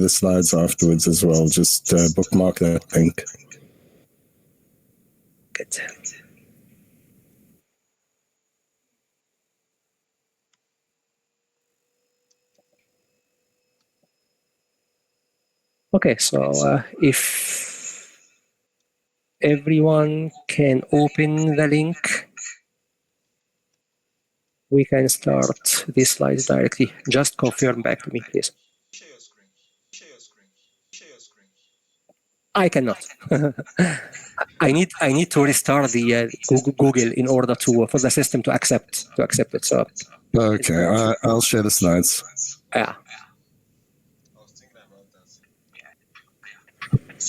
the slides afterwards as well. Just bookmark that link. Good. Okay, so if everyone can open the link, we can start these slides directly. Just confirm back to me, please. I cannot. I need to restart the Google in order for the system to accept it. So okay, I'll share the slides. Yeah.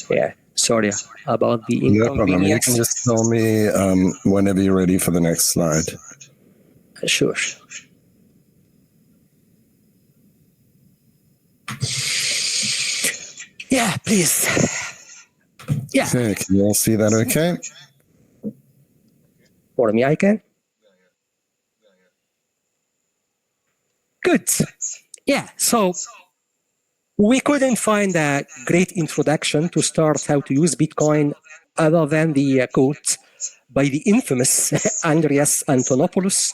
Yeah. Sorry about the inconvenience. No problem. You can just tell me whenever you're ready for the next slide. Sure. Yeah, please. Yeah. Okay, can you all see that okay? For me, I can. Good. Yeah, so we couldn't find a great introduction to start how to use Bitcoin other than the quote by the infamous Andreas Antonopoulos.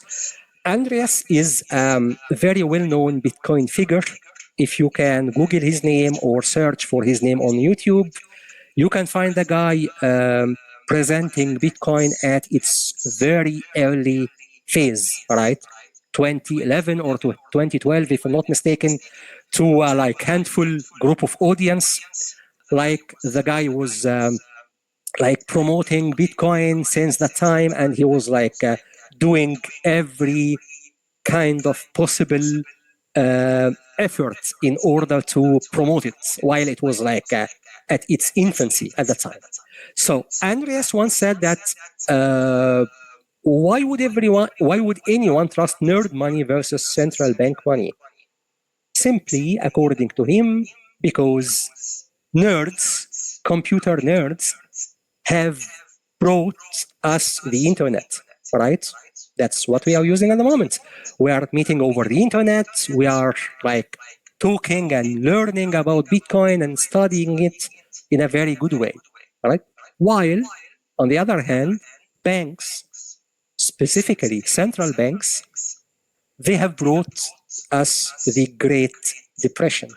Andreas is a very well-known Bitcoin figure. If you can Google his name or search for his name on YouTube, you can find the guy presenting Bitcoin at its very early phase, right? 2011 or 2012, if I'm not mistaken, to like handful group of audience. Like the guy was like promoting Bitcoin since that time, and he was like doing every kind of possible effort in order to promote it while it was like at its infancy at the time. So Andreas once said that why would anyone trust nerd money versus central bank money? Simply, according to him, because nerds, computer nerds, have brought us the internet, right? That's what we are using at the moment. We are meeting over the internet. We are like talking and learning about Bitcoin and studying it in a very good way, right? While, on the other hand, banks, specifically central banks, they have brought us the Great Depression,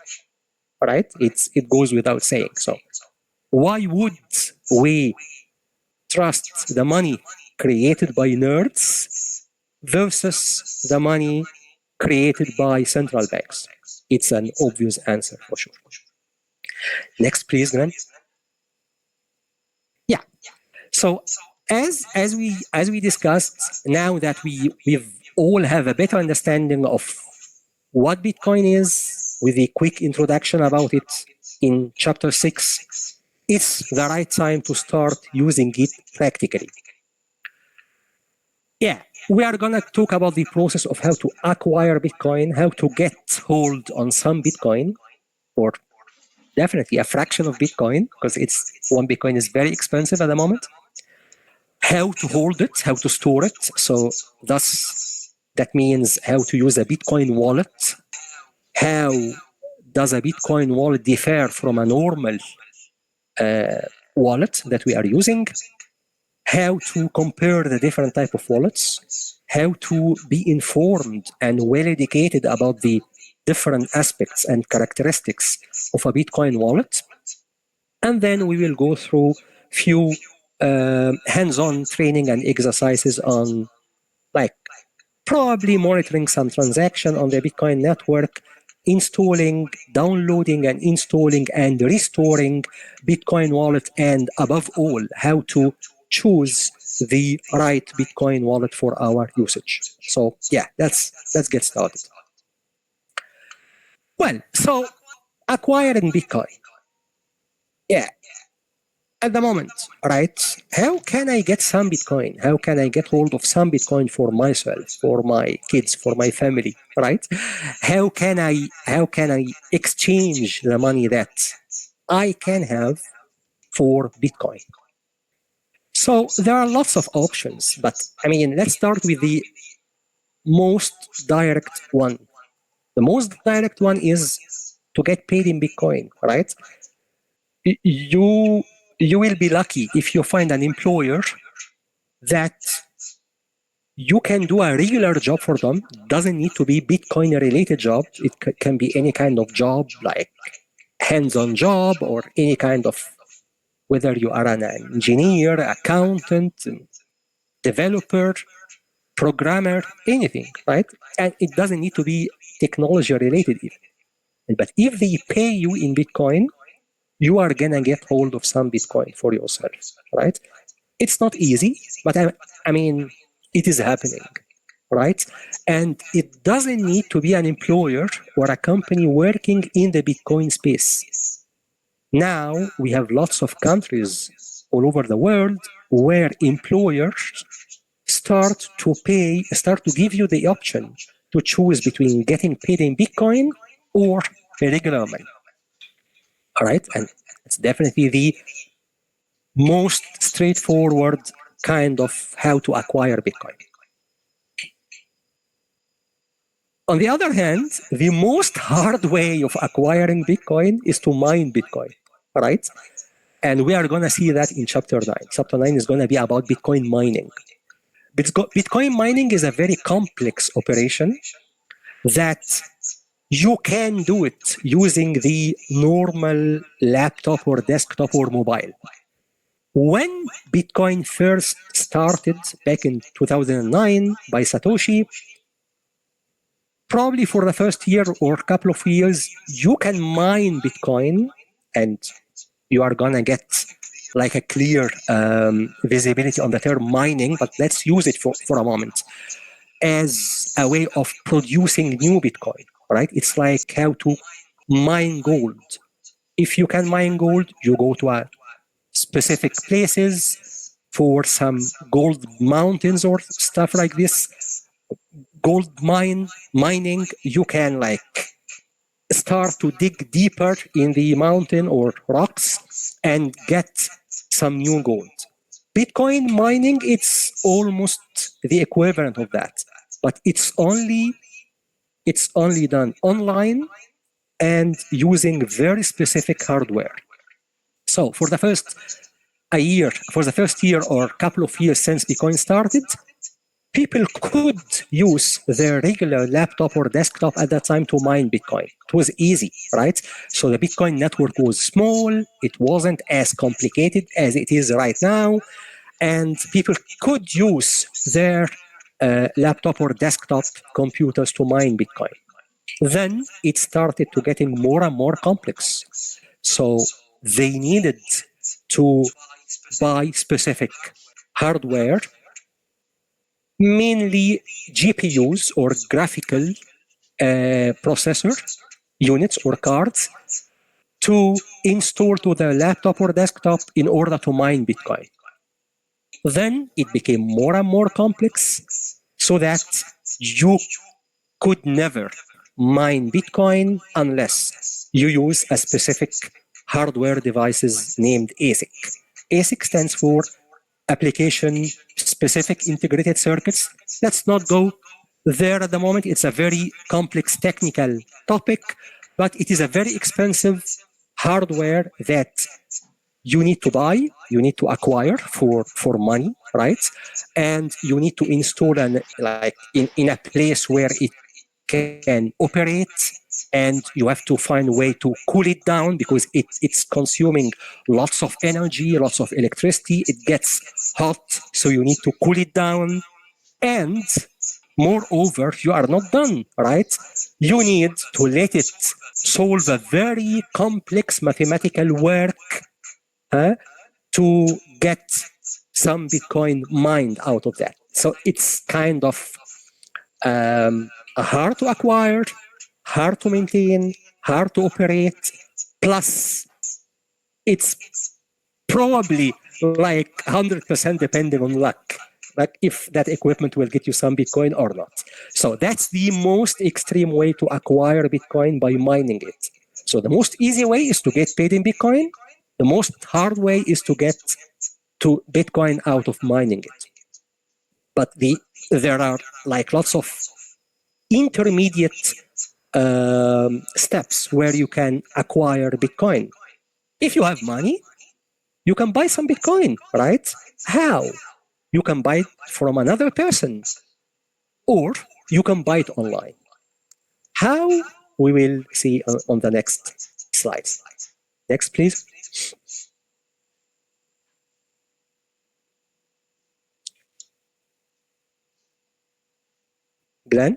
right? It goes without saying. So why would we trust the money created by nerds versus the money created by central banks? It's an obvious answer for sure. Next, please, Glenn. Yeah. So as we discussed, now that we've all have a better understanding of what Bitcoin is, with a quick introduction about it in chapter 6, it's the right time to start using it practically. Yeah, we are going to talk about the process of how to acquire Bitcoin, how to get hold on some Bitcoin, or definitely a fraction of Bitcoin, because one Bitcoin is very expensive at the moment. How to hold it, how to store it. So thus, that means how to use a Bitcoin wallet. How does a Bitcoin wallet differ from a normal wallet that we are using? How to compare the different type of wallets, how to be informed and well educated about the different aspects and characteristics of a Bitcoin wallet. And then we will go through few hands-on training and exercises on like probably monitoring some transaction on the Bitcoin network, installing, downloading and installing and restoring Bitcoin wallet, and above all, how to choose the right Bitcoin wallet for our usage. So yeah, let's get started. Well, so acquiring Bitcoin. Yeah. At the moment, right? How can I get some Bitcoin? How can I get hold of some Bitcoin for myself, for my kids, for my family, right? How can I exchange the money that I can have for Bitcoin? So there are lots of options, but I mean, let's start with the most direct one. The most direct one is to get paid in Bitcoin, right? You will be lucky if you find an employer that you can do a regular job for them. Doesn't need to be Bitcoin related job. It can be any kind of job, like hands-on job, or any kind of, whether you are an engineer, accountant, developer, programmer, anything, right? And it doesn't need to be technology related even. But if they pay you in Bitcoin, you are gonna get hold of some Bitcoin for yourself, right? It's not easy, but I mean, it is happening, right? And it doesn't need to be an employer or a company working in the Bitcoin space. Now we have lots of countries all over the world where employers start to give you the option to choose between getting paid in Bitcoin or regular money. All right, and it's definitely the most straightforward kind of how to acquire Bitcoin. On the other hand, the most hard way of acquiring Bitcoin is to mine Bitcoin, right? And we are going to see that in Chapter 9. Chapter 9 is going to be about Bitcoin mining. Bitcoin mining is a very complex operation that you can do it using the normal laptop or desktop or mobile. When Bitcoin first started back in 2009 by Satoshi, probably for the first year or couple of years, you can mine Bitcoin and you are going to get like a clear visibility on the term mining, but let's use it for a moment as a way of producing new Bitcoin, right? It's like how to mine gold. If you can mine gold, you go to a specific places for some gold mountains or stuff like this. Gold mining, you can like start to dig deeper in the mountain or rocks and get some new gold. Bitcoin mining, it's almost the equivalent of that, but it's only done online and using very specific hardware. So for the first year or couple of years since Bitcoin started, people could use their regular laptop or desktop at that time to mine Bitcoin. It was easy, right? So the Bitcoin network was small. It wasn't as complicated as it is right now. And people could use their laptop or desktop computers to mine Bitcoin. Then it started to getting more and more complex. So they needed to buy specific hardware, mainly GPUs or graphical processor units or cards, to install to the laptop or desktop in order to mine Bitcoin. Then it became more and more complex so that you could never mine Bitcoin unless you use a specific hardware devices named ASIC. ASIC stands for Application Specific Integrated Circuits. Let's not go there at the moment. It's a very complex technical topic, but it is a very expensive hardware that you need to buy, you need to acquire for money, right? And you need to install in a place where it can operate, and you have to find a way to cool it down because it's consuming lots of energy, lots of electricity. It gets hot, so you need to cool it down. And moreover, you are not done, right? You need to let it solve a very complex mathematical work to get some Bitcoin mined out of that. So it's kind of hard to acquire, hard to maintain, hard to operate, plus it's probably like 100% depending on luck, like if that equipment will get you some Bitcoin or not. So that's the most extreme way to acquire Bitcoin, by mining it. So the most easy way is to get paid in Bitcoin. The most hard way is to get to Bitcoin out of mining it. But there are like lots of intermediate steps where you can acquire Bitcoin. If you have money, you can buy some Bitcoin, right? How? You can buy it from another person, or you can buy it online. How? We will see on the next slides. Next, please. Glenn?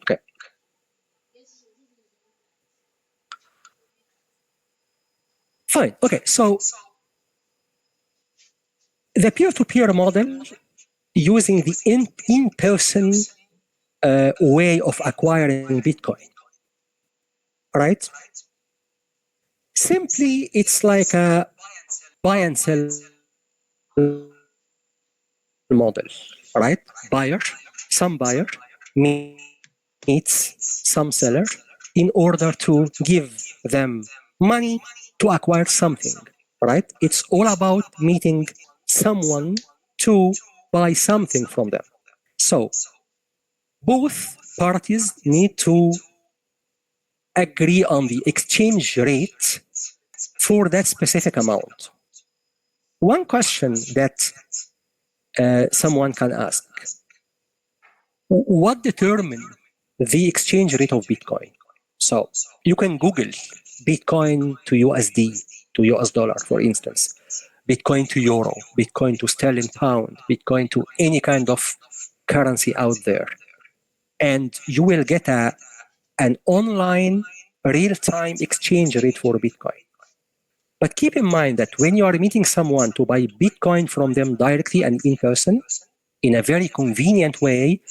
Okay. Fine. Okay. So the peer-to-peer model using the in-person way of acquiring Bitcoin, right? Simply, it's like a buy and sell model, right? Some buyer meets some seller in order to give them money to acquire something, right? It's all about meeting someone to buy something from them. So both parties need to agree on the exchange rate for that specific amount. One question that someone can ask, what determines the exchange rate of Bitcoin? So you can Google Bitcoin to USD, to US dollar, for instance, Bitcoin to euro, Bitcoin to sterling pound, Bitcoin to any kind of currency out there. And you will get an online real-time exchange rate for Bitcoin. But keep in mind that when you are meeting someone to buy Bitcoin from them directly and in person, in a very convenient way,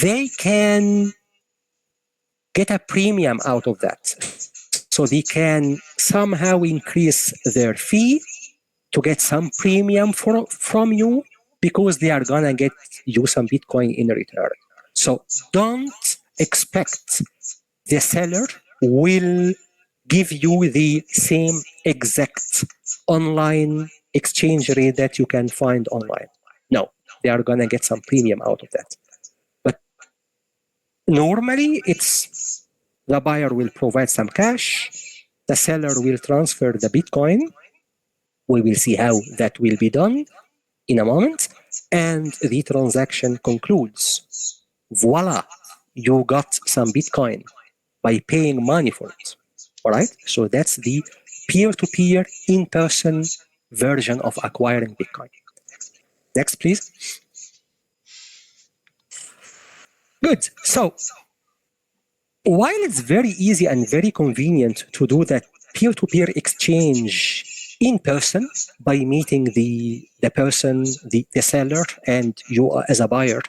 they can get a premium out of that. So they can somehow increase their fee to get some premium from you because they are going to get you some Bitcoin in return. So don't expect the seller will give you the same exact online exchange rate that you can find online. No, they are going to get some premium out of that. But normally, it's the buyer will provide some cash, the seller will transfer the Bitcoin. We will see how that will be done in a moment, and the transaction concludes. Voila, you got some Bitcoin by paying money for it. All right, so that's the peer-to-peer in-person version of acquiring Bitcoin. Next, please. Good. So while it's very easy and very convenient to do that peer-to-peer exchange in person by meeting the person, the seller, and you as a buyer,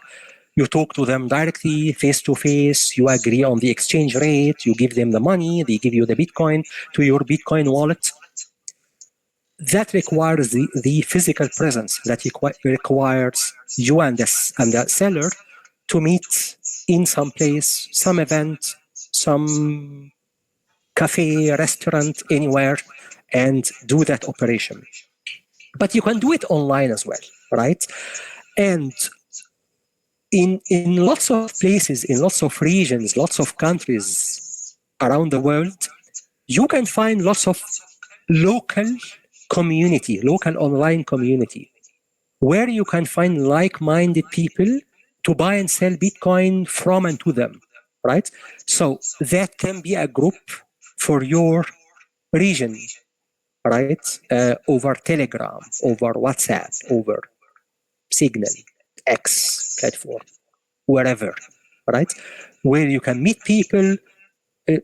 you talk to them directly, face to face, you agree on the exchange rate, you give them the money, they give you the Bitcoin to your Bitcoin wallet. That requires the physical presence, that requires you and the seller to meet in some place, some event, some cafe, restaurant, anywhere, and do that operation. But you can do it online as well, right? And in lots of places, in lots of regions, lots of countries around the world, you can find lots of local community, local online community, where you can find like-minded people to buy and sell Bitcoin from and to them, right? So that can be a group for your region, right? Over Telegram, over WhatsApp, over Signal, X platform, wherever, right? Where you can meet people,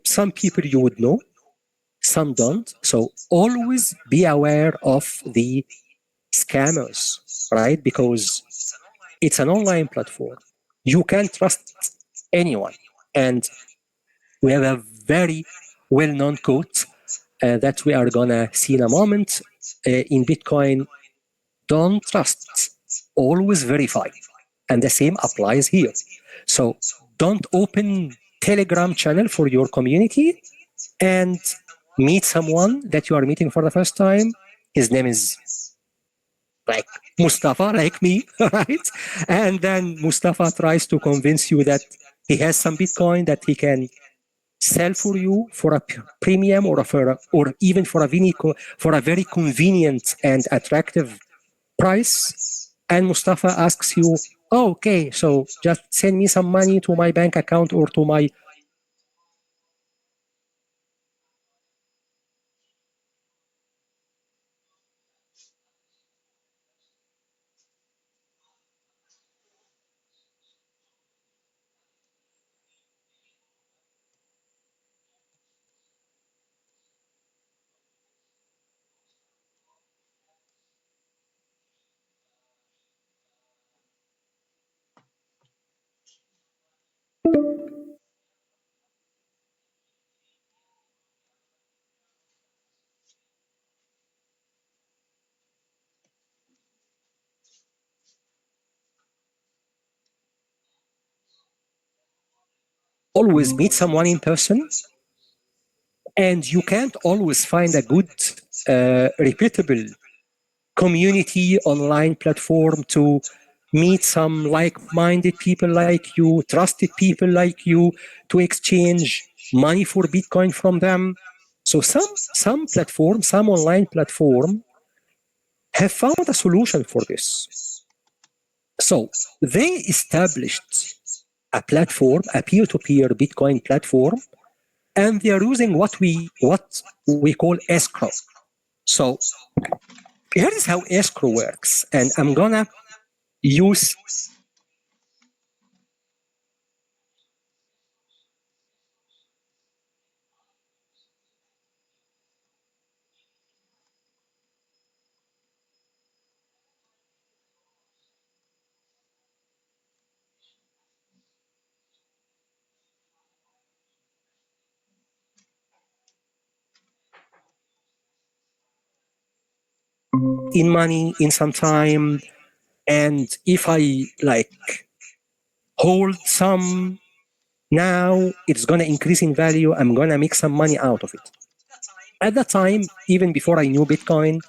some people you would know, some don't. So always be aware of the scammers, right? Because it's an online platform. You can't trust anyone. And we have a very well-known quote that we are going to see in a moment in Bitcoin. Don't trust, always verify. And the same applies here. So don't open Telegram channel for your community and meet someone that you are meeting for the first time. His name is like Mustafa, like me, right? And then Mustafa tries to convince you that he has some Bitcoin that he can sell for you for a premium or even for a very convenient and attractive price. And Mustafa asks you, oh, okay, so just send me some money to my bank account or to my. Always meet someone in person, and you can't always find a good, repeatable community online platform to meet some like-minded people like you, trusted people like you, to exchange money for Bitcoin from them. So some platform, some online platform have found a solution for this. So they established a platform, a peer-to-peer Bitcoin platform, and they are using what we call escrow. So here is how escrow works, and I'm gonna use. In money, in some time, and if I like hold some now, it's gonna increase in value. I'm gonna make some money out of it. At that time, even before I knew Bitcoin,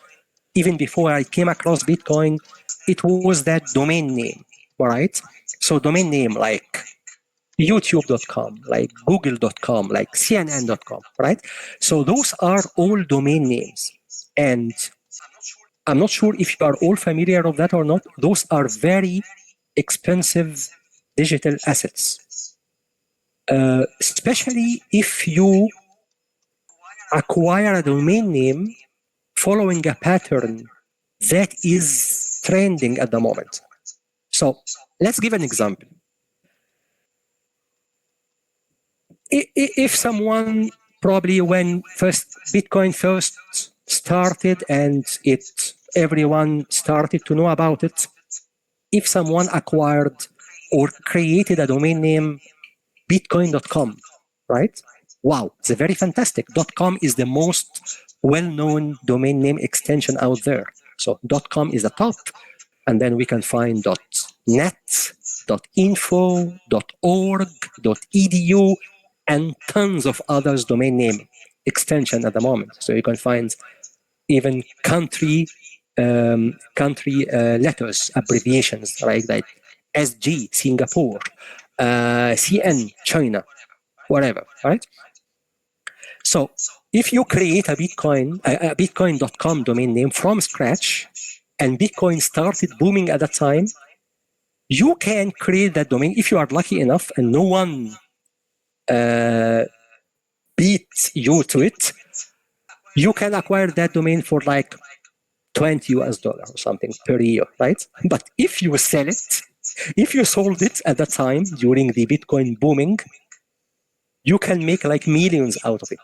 even before I came across Bitcoin, it was that domain name, all right? So domain name like youtube.com, like google.com, like cnn.com, right? So those are all domain names. And I'm not sure if you are all familiar of that or not. Those are very expensive digital assets, especially if you acquire a domain name following a pattern that is trending at the moment. So let's give an example. If someone, probably when Bitcoin first started and everyone started to know about it, if someone acquired or created a domain name bitcoin.com, right? Wow, it's a very fantastic. .com is the most well-known domain name extension out there. So .com is the top, and then we can find .net, .info, .org, .edu, and tons of others domain name extension at the moment. So you can find even country letters, abbreviations, right? Like SG, Singapore, CN, China, whatever, right? So if you create a Bitcoin.com domain name from scratch, and Bitcoin started booming at that time, you can create that domain if you are lucky enough and no one beats you to it. You can acquire that domain for like $20 or something per year, right? But if you sell it, if you sold it at that time during the Bitcoin booming, you can make like millions out of it,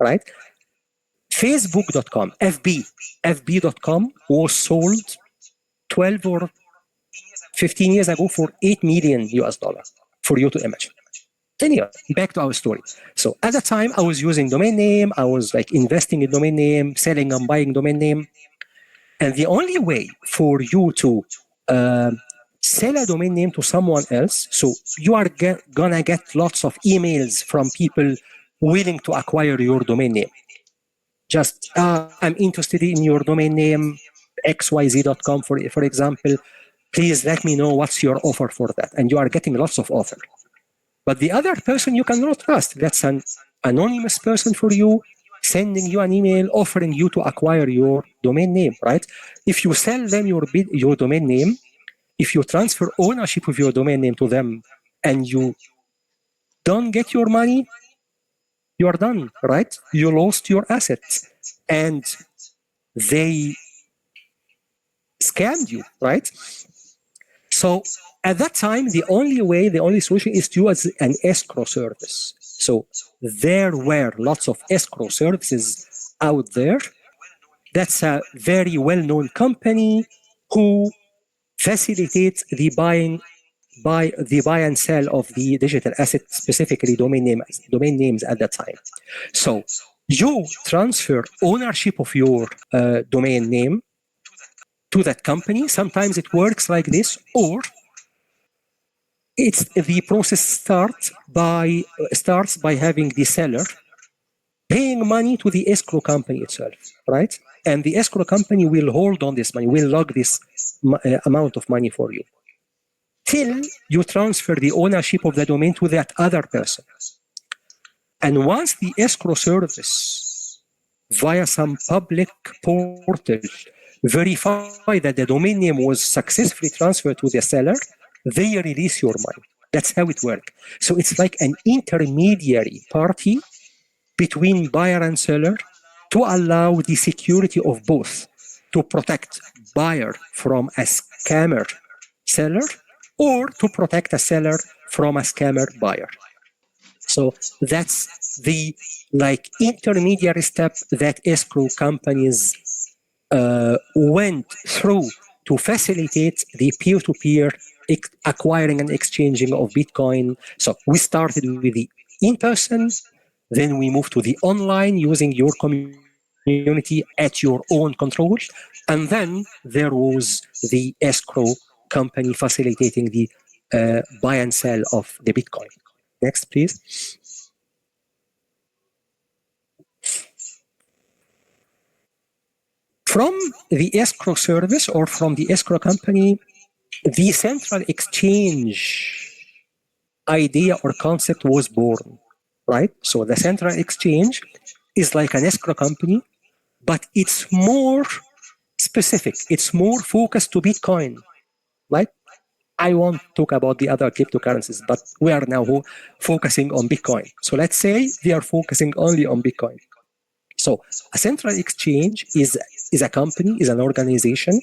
right? Facebook.com, FB.com was sold 12 or 15 years ago for $8 million for you to imagine. Anyway, back to our story. So at the time, I was using domain name. I was like investing in domain name, selling and buying domain name. And the only way for you to sell a domain name to someone else, so you are gonna get lots of emails from people willing to acquire your domain name. just I'm interested in your domain name xyz.com for example. Please let me know what's your offer for that. And you are getting lots of offers. But the other person you cannot trust. That's an anonymous person for you, sending you an email offering you to acquire your domain name, right? If you sell them your domain name, if you transfer ownership of your domain name to them and you don't get your money, you are done, right? You lost your assets. And they scammed you, right? So at that time, the only solution is to use an escrow service. So there were lots of escrow services out there. That's a very well-known company who facilitates the buy and sell of the digital asset, specifically domain names at that time. So you transfer ownership of your domain name to that company. Sometimes it works like this, or the process starts by having the seller paying money to the escrow company itself, right? And the escrow company will hold on this money, will log this amount of money for you till you transfer the ownership of the domain to that other person. And once the escrow service, via some public portal, verify that the domain name was successfully transferred to the seller, they release your money. That's how it works. So it's like an intermediary party between buyer and seller to allow the security of both, to protect buyer from a scammer seller or to protect a seller from a scammer buyer. So that's the intermediary step that escrow companies went through to facilitate the peer-to-peer acquiring and exchanging of Bitcoin. So we started with the in-person, then we moved to the online using your community at your own control, and then there was the escrow company facilitating the buy and sell of the Bitcoin. Next, please. From the escrow service or from the escrow company, the central exchange idea or concept was born, right? So the central exchange is like an escrow company, but it's more specific. It's more focused to Bitcoin, right? I won't talk about the other cryptocurrencies, but we are now focusing on Bitcoin. So let's say they are focusing only on Bitcoin. So a central exchange is a company, is an organization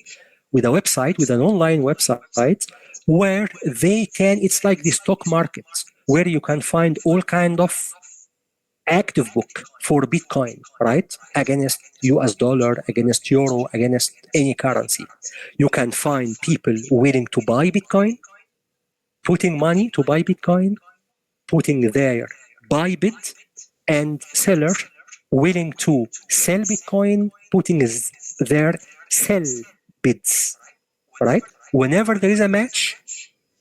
with a website, with an online website, where they can, it's like the stock market, where you can find all kind of active book for Bitcoin, right? Against US dollar, against euro, against any currency. You can find people willing to buy Bitcoin, putting money to buy Bitcoin, putting their buy bid, and seller willing to sell Bitcoin, putting their sell bids, right? Whenever there is a match,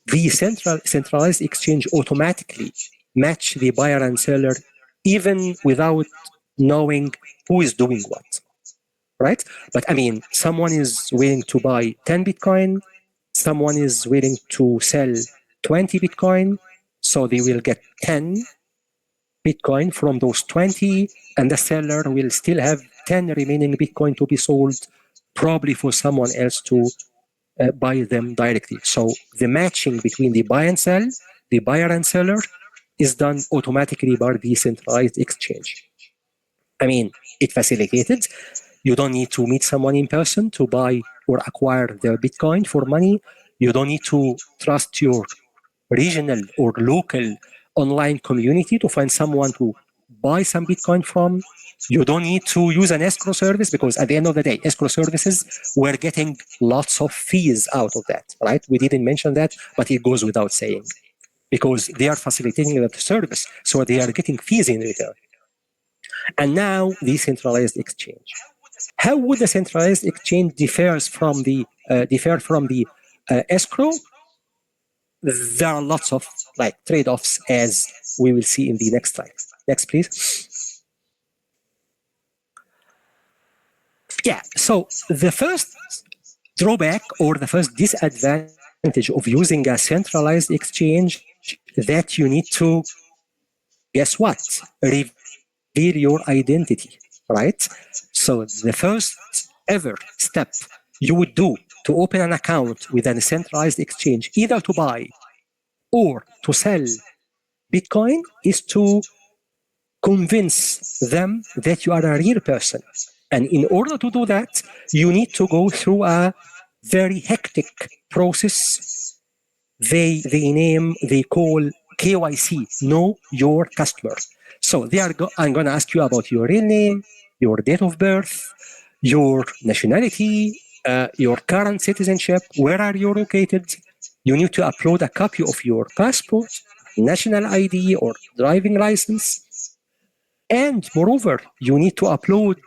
the centralized exchange automatically match the buyer and seller even without knowing who is doing what, right? But I mean, someone is willing to buy 10 Bitcoin, someone is willing to sell 20 Bitcoin, so they will get 10 Bitcoin from those 20, and the seller will still have 10 remaining Bitcoin to be sold, probably for someone else to buy them directly. So the matching between the buy and sell, the buyer and seller, is done automatically by the centralized exchange. I mean, it facilitated. You don't need to meet someone in person to buy or acquire their Bitcoin for money. You don't need to trust your regional or local online community to find someone to buy some Bitcoin from. You don't need to use an escrow service because at the end of the day, escrow services, we're getting lots of fees out of that, right? We didn't mention that, but it goes without saying because they are facilitating the service, so they are getting fees in return. And now the centralized exchange. How would the centralized exchange differ from the escrow? There are lots of trade-offs, as we will see in the next slide. Next, please. Yeah, so the first drawback or the first disadvantage of using a centralized exchange that you need to, guess what? Reveal your identity, right? So the first ever step you would do to open an account with a centralized exchange, either to buy or to sell Bitcoin, is to convince them that you are a real person. And in order to do that, you need to go through a very hectic process they call KYC, know your customer. So I'm going to ask you about your real name, your date of birth, your nationality, your current citizenship, where are you located. You need to upload a copy of your passport, national ID, or driving license. And moreover, you need to upload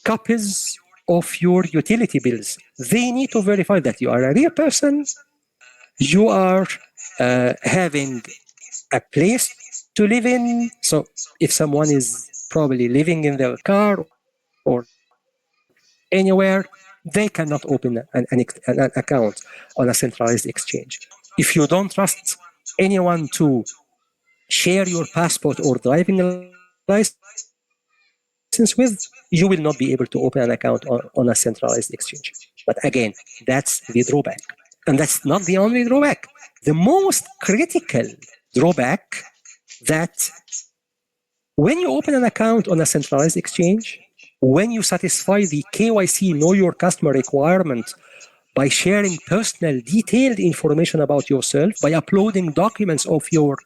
copies of your utility bills. They need to verify that you are a real person, you are having a place to live in. So if someone is probably living in their car or anywhere, they cannot open an account on a centralized exchange. If you don't trust anyone to share your passport or driving license with, you will not be able to open an account on a centralized exchange. But again, that's the drawback. And that's not the only drawback. The most critical drawback that when you open an account on a centralized exchange, when you satisfy the KYC, know your customer requirement by sharing personal, detailed information about yourself, by uploading documents of your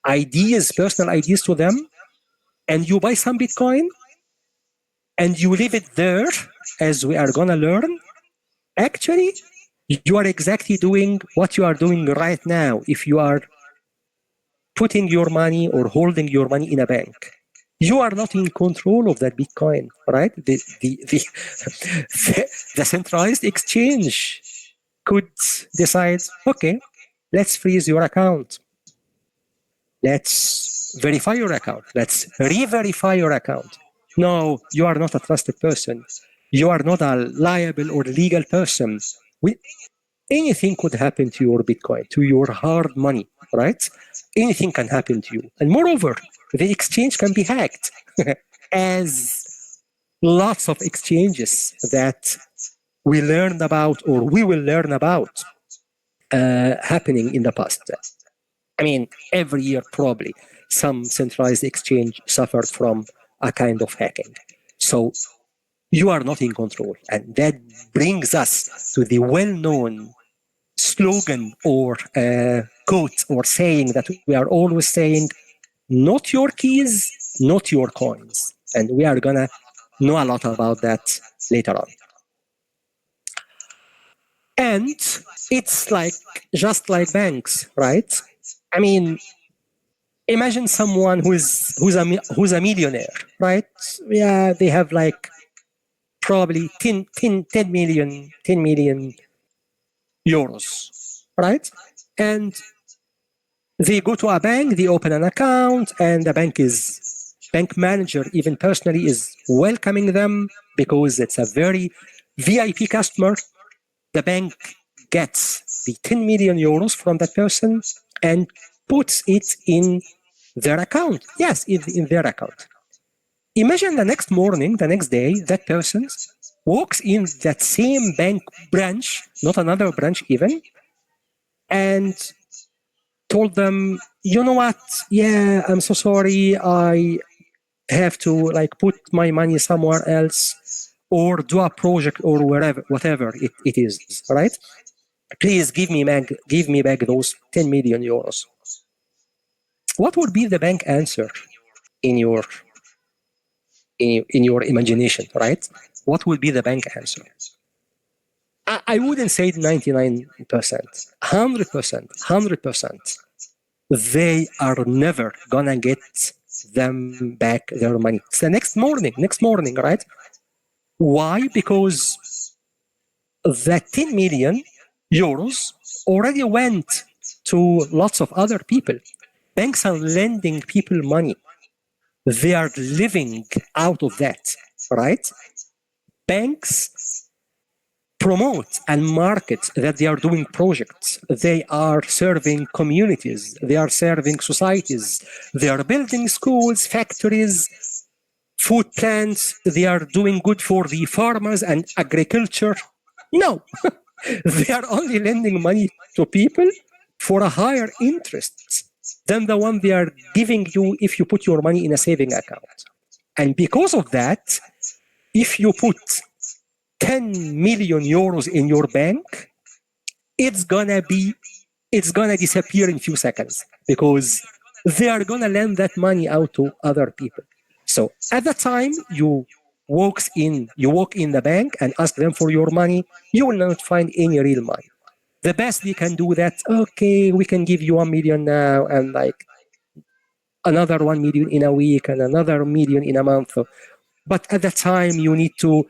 ideas, personal ideas to them, and you buy some Bitcoin and you leave it there, as we are going to learn, actually, you are exactly doing what you are doing right now if you are putting your money or holding your money in a bank. You are not in control of that Bitcoin, right? The centralized exchange could decide, okay, let's freeze your account. Let's verify your account. Let's re-verify your account. No, you are not a trusted person. You are not a liable or legal person. Anything could happen to your Bitcoin, to your hard money, right? Anything can happen to you. And moreover, the exchange can be hacked, as lots of exchanges that we learned about or we will learn about happening in the past. I mean, every year probably some centralized exchange suffered from a kind of hacking. So you are not in control. And that brings us to the well-known slogan or quote or saying that we are always saying, not your keys, not your coins. And we are going to know a lot about that later on. And it's like, just like banks, right? I mean, imagine someone who's a millionaire, right? Yeah, they have like probably 10 million euros, right? And they go to a bank, they open an account, and the bank manager even personally is welcoming them because it's a very VIP customer. The bank gets the 10 million euros from that person and puts it in their account. Yes, in their account. Imagine the next morning, the next day, that person walks in that same bank branch, not another branch even, and told them, you know what? Yeah, I'm so sorry. I have to like put my money somewhere else or do a project or whatever it is, right? Please give me back those 10 million euros. What would be the bank answer in your imagination, right? What would be the bank answer? I wouldn't say 99%, 100%. They are never gonna get them back their money. It's the next morning, right? Why? Because that 10 million euros already went to lots of other people. Banks are lending people money. They are living out of that, right? banks promote and market that they are doing projects. They are serving communities. They are serving societies. They are building schools, factories, food plants. They are doing good for the farmers and agriculture. No, they are only lending money to people for a higher interest than the one they are giving you if you put your money in a saving account. And because of that, if you put 10 million euros in your bank, it's gonna disappear in a few seconds because they are gonna lend that money out to other people. So at the time you walk in the bank and ask them for your money, you will not find any real money. The best they can do that, okay, we can give you 1 million now and like another 1 million in a week and another million in a month. But at the time you need to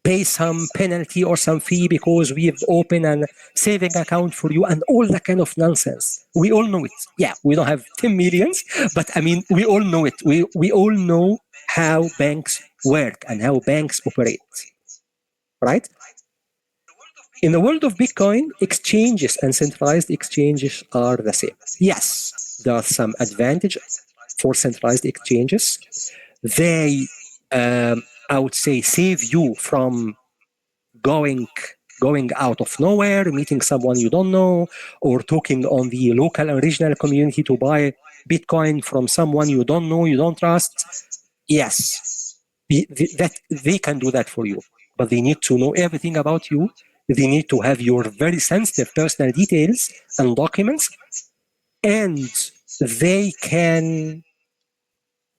pay some penalty or some fee because we've opened a saving account for you and all that kind of nonsense. We all know it. Yeah, we don't have 10 millions, but I mean, we all know it. We all know how banks work and how banks operate, right? In the world of Bitcoin, exchanges and centralized exchanges are the same. Yes, there are some advantages for centralized exchanges. They, I would say, save you from going out of nowhere, meeting someone you don't know, or talking on the local and regional community to buy Bitcoin from someone you don't know, you don't trust. Yes, that they can do that for you, but they need to know everything about you. They need to have your very sensitive personal details and documents, and they can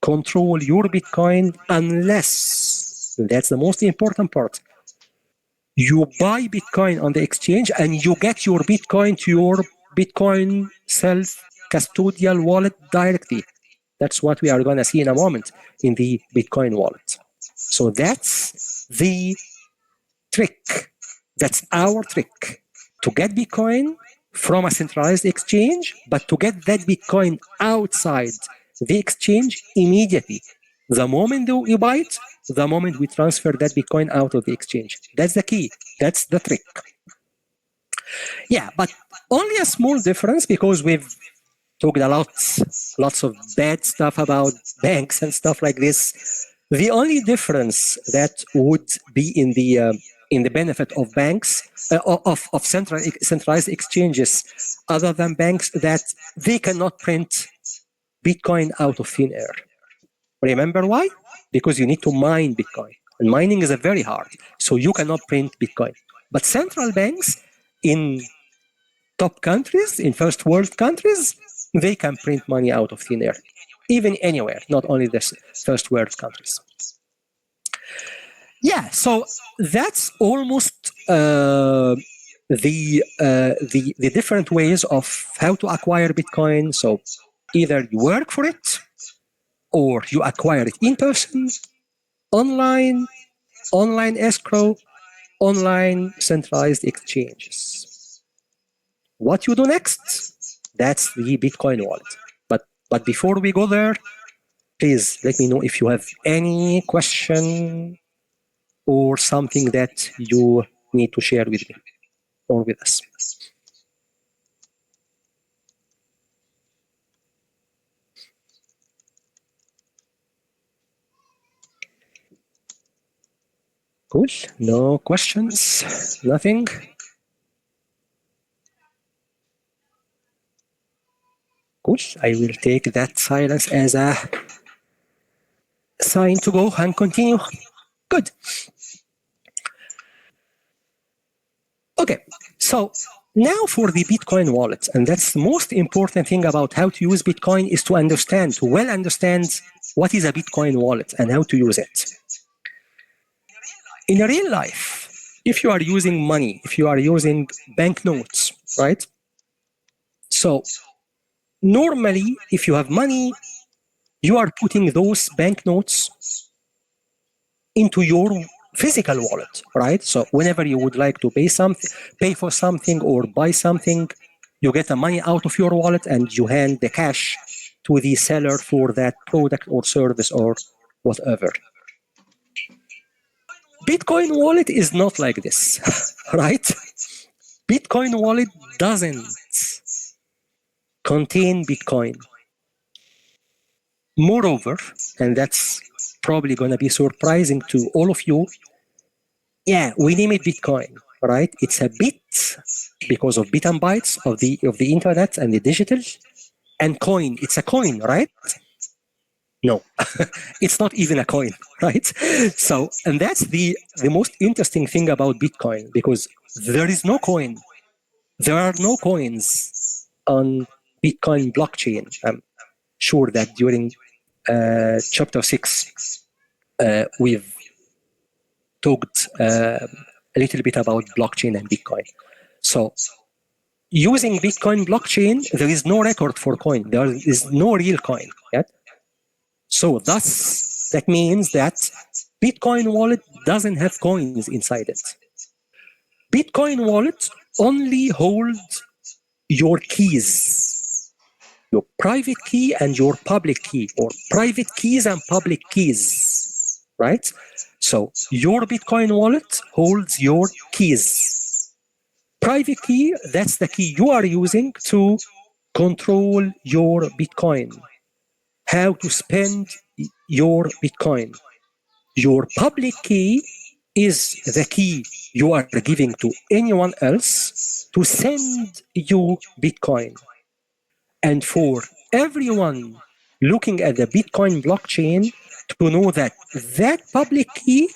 control your Bitcoin unless, that's the most important part, you buy Bitcoin on the exchange and you get your Bitcoin to your Bitcoin self-custodial wallet directly. That's what we are going to see in a moment in the Bitcoin wallet. So that's the trick. That's our trick. To get Bitcoin from a centralized exchange, but to get that Bitcoin outside the exchange immediately. The moment you buy it, the moment we transfer that Bitcoin out of the exchange. That's the key. That's the trick. Yeah, but only a small difference because we've talked a lots of bad stuff about banks and stuff like this. The only difference that would be in the benefit of banks, of centralized exchanges, other than banks, that they cannot print Bitcoin out of thin air. Remember why? Because you need to mine Bitcoin. And mining is very hard. So you cannot print Bitcoin. But central banks in top countries, in first world countries, they can print money out of thin air. Even anywhere, not only the first world countries. Yeah, so that's almost the different ways of how to acquire Bitcoin. So either you work for it, or you acquire it in person, online escrow, online centralized exchanges. What you do next? That's the Bitcoin wallet. But before we go there, please let me know if you have any question or something that you need to share with me or with us. Cool. No questions? Nothing? Cool. I will take that silence as a sign to go and continue. Good. Okay, so now for the Bitcoin wallet, and that's the most important thing about how to use Bitcoin is to well understand what is a Bitcoin wallet and how to use it. In real life, if you are using money, if you are using banknotes, right? So normally, if you have money, you are putting those banknotes into your physical wallet, right? So whenever you would like to pay for something or buy something, you get the money out of your wallet and you hand the cash to the seller for that product or service or whatever. Bitcoin wallet is not like this, right? Bitcoin wallet doesn't contain Bitcoin. Moreover, and that's probably going to be surprising to all of you, yeah, we name it Bitcoin, right? It's a bit because of bit and bytes of the internet and the digital, and coin. It's a coin, right? No, it's not even a coin, right? So, and that's the most interesting thing about Bitcoin, because there is no coin. There are no coins on Bitcoin blockchain. I'm sure that during chapter 6, we've talked a little bit about blockchain and Bitcoin. So using Bitcoin blockchain, there is no record for coin. There is no real coin yet. So thus, that means that Bitcoin wallet doesn't have coins inside it. Bitcoin wallet only holds your keys, your private key and your public key, or private keys and public keys, right? So your Bitcoin wallet holds your keys. Private key, that's the key you are using to control your Bitcoin, how to spend your Bitcoin. Your public key is the key you are giving to anyone else to send you Bitcoin. And for everyone looking at the Bitcoin blockchain to know that that public key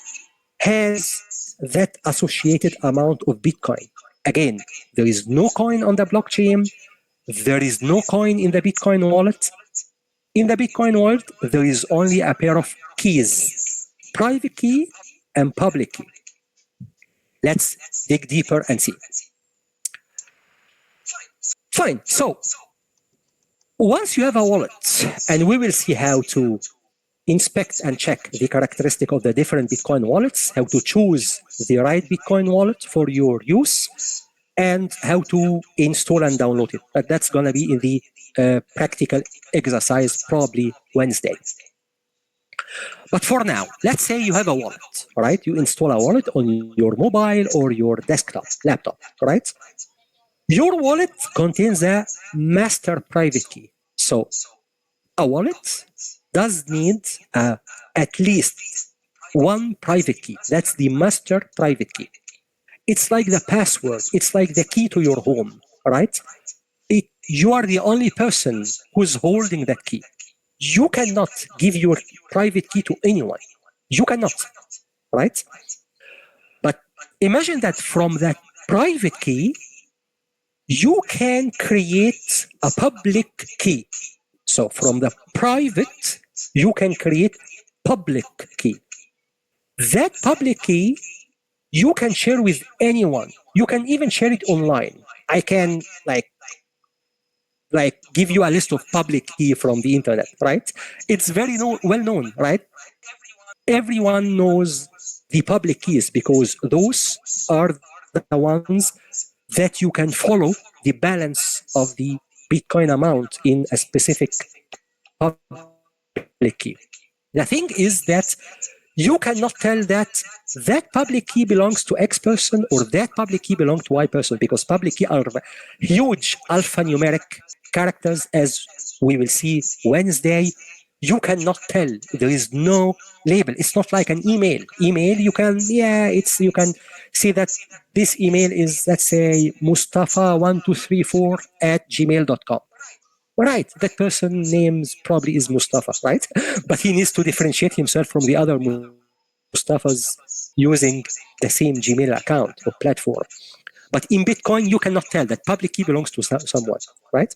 has that associated amount of Bitcoin. Again, there is no coin on the blockchain. There is no coin in the Bitcoin wallet. In the Bitcoin wallet, there is only a pair of keys, private key and public key. Let's dig deeper and see. Fine. So once you have a wallet, and we will see how to inspect and check the characteristic of the different Bitcoin wallets, how to choose the right Bitcoin wallet for your use, and how to install and download it. But that's going to be in the practical exercise, probably Wednesday. But for now, let's say you have a wallet, right? You install a wallet on your mobile or your desktop, laptop, right? Your wallet contains a master private key. So a wallet does need at least one private key. That's the master private key. It's like the password. It's like the key to your home, right? You are the only person who's holding that key. You cannot give your private key to anyone. You cannot, right? But imagine that from that private key, you can create a public key. So from the private, you can create public key. That public key, you can share with anyone. You can even share it online. I can like give you a list of public key from the internet, right? It's very well known, right? Everyone knows the public keys because those are the ones that you can follow the balance of the Bitcoin amount in a specific public key. The thing is that you cannot tell that that public key belongs to X person or that public key belongs to Y person, because public key are huge alphanumeric characters, as we will see Wednesday. You cannot tell. There is no label. It's not like an email. Email, you can you can see that this email is, let's say, Mustafa1234@gmail.com. Right, that person names probably is Mustafa, right? But he needs to differentiate himself from the other Mustafas using the same Gmail account or platform. But in Bitcoin, you cannot tell that public key belongs to someone, right?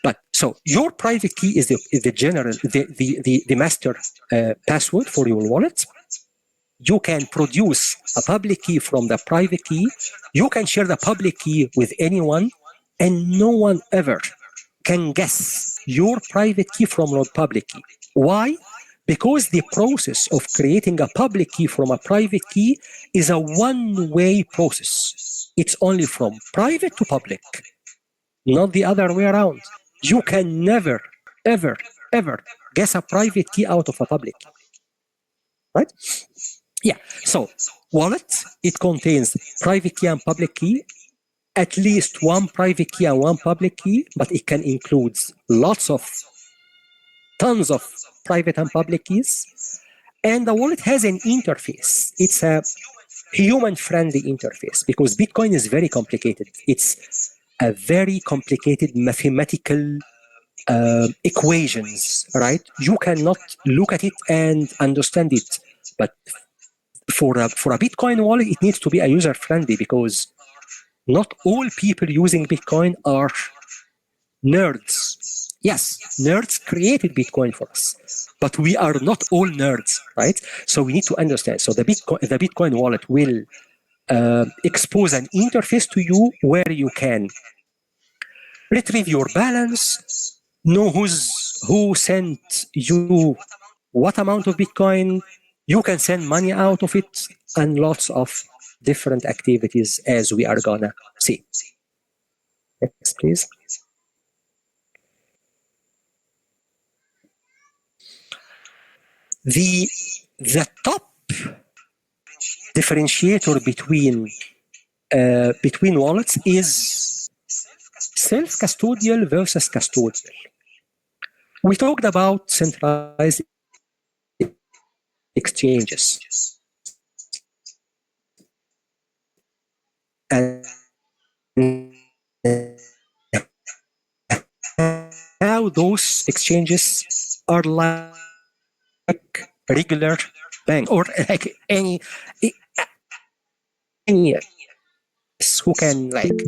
But so your private key is the general, the master password for your wallet. You can produce a public key from the private key. You can share the public key with anyone, and no one ever can guess your private key from your public key. Why? Because the process of creating a public key from a private key is a one-way process. It's only from private to public, not the other way around. You can never, ever, ever guess a private key out of a public key, right? Yeah. So wallet, it contains private key and public key, at least one private key and one public key, but it can include tons of private and public keys. And the wallet has an interface. It's a human-friendly interface because Bitcoin is very complicated. It's a very complicated mathematical equations, right? You cannot look at it and understand it. But for a Bitcoin wallet, it needs to be a user-friendly because not all people using Bitcoin are nerds. Yes, nerds created Bitcoin for us, but we are not all nerds, right? So we need to understand. So the Bitcoin wallet will expose an interface to you where you can retrieve your balance, know who sent you what amount of Bitcoin, you can send money out of it, and lots of different activities as we are gonna see. Next, please. The top differentiator between wallets is self-custodial versus custodial. We talked about centralized exchanges. And now those exchanges are like regular banks or like any who can like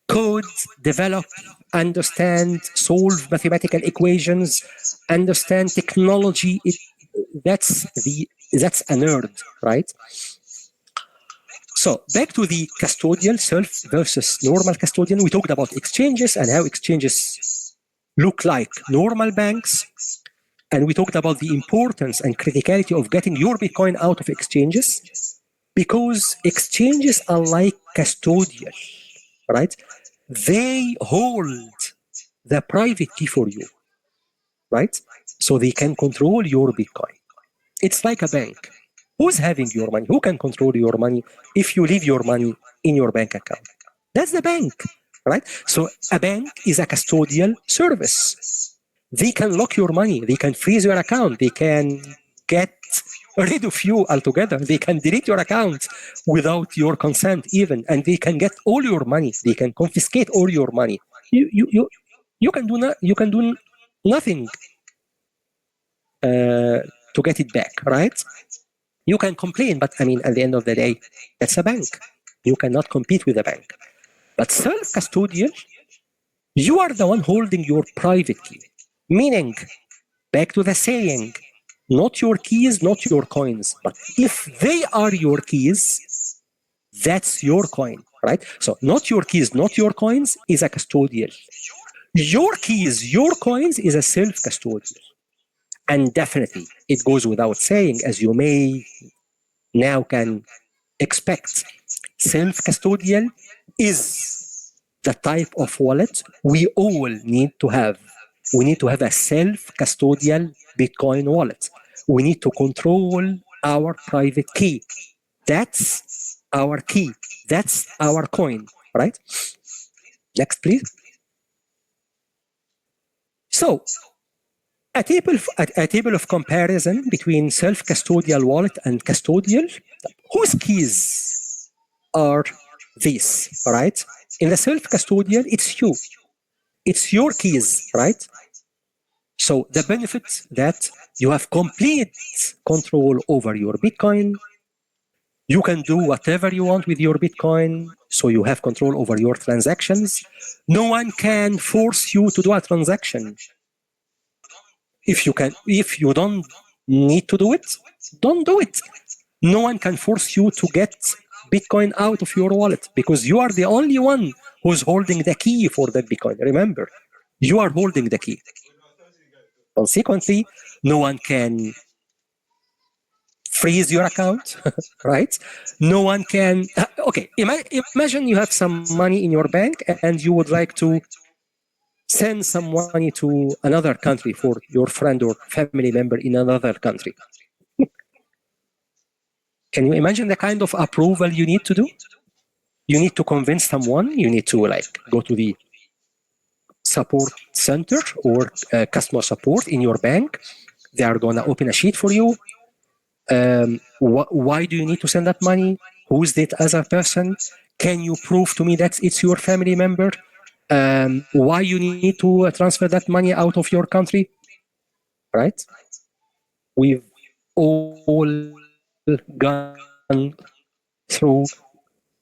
code, develop, understand, solve mathematical equations, understand technology. That's a nerd, right? So back to the custodial self versus normal custodian. We talked about exchanges and how exchanges look like normal banks. And we talked about the importance and criticality of getting your Bitcoin out of exchanges because exchanges are like custodial, right? They hold the private key for you, right? So they can control your Bitcoin. It's like a bank. Who's having your money? Who can control your money if you leave your money in your bank account? That's the bank, right? So a bank is a custodial service. They can lock your money. They can freeze your account. They can get rid of you altogether. They can delete your account without your consent even, and they can get all your money. They can confiscate all your money. You can do nothing to get it back, right? You can complain, but I mean, at the end of the day, that's a bank. You cannot compete with a bank. But self-custodial, you are the one holding your private key. Meaning, back to the saying, not your keys, not your coins. But if they are your keys, that's your coin, right? So not your keys, not your coins is a custodial. Your keys, your coins is a self-custodial. And definitely, it goes without saying, as you may now can expect, self-custodial is the type of wallet we all need to have. We need to have a self-custodial Bitcoin wallet. We need to control our private key. That's our key. That's our coin, right? Next, please. So, a table of comparison between self-custodial wallet and custodial. Whose keys are these, right? In the self-custodial, it's you. It's your keys, right? So the benefit that you have complete control over your Bitcoin. You can do whatever you want with your Bitcoin. So you have control over your transactions. No one can force you to do a transaction. If you don't need to do it, don't do it. No one can force you to get Bitcoin out of your wallet because you are the only one who's holding the key for that Bitcoin. Remember, you are holding the key. Consequently, no one can freeze your account, right? No one can. Okay, imagine you have some money in your bank and you would like to send some money to another country for your friend or family member in another country. Can you imagine the kind of approval you need to do? You need to convince someone, you need to go to the support center or customer support in your bank. They are going to open a sheet for you. Why do you need to send that money? Who is that other person? Can you prove to me that it's your family member? Why you need to transfer that money out of your country? Right? We've all gone through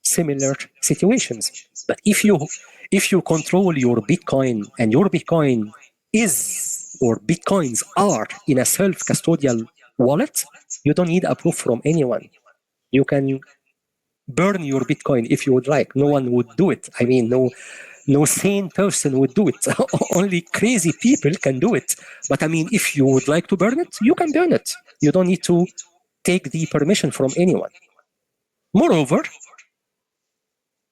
similar situations. But if you control your Bitcoin and your Bitcoin is or Bitcoins are in a self-custodial wallet, you don't need a proof from anyone. You can burn your Bitcoin if you would like. No one would do it. I mean, no sane person would do it. Only crazy people can do it. But I mean, if you would like to burn it, you can burn it. You don't need to take the permission from anyone. Moreover,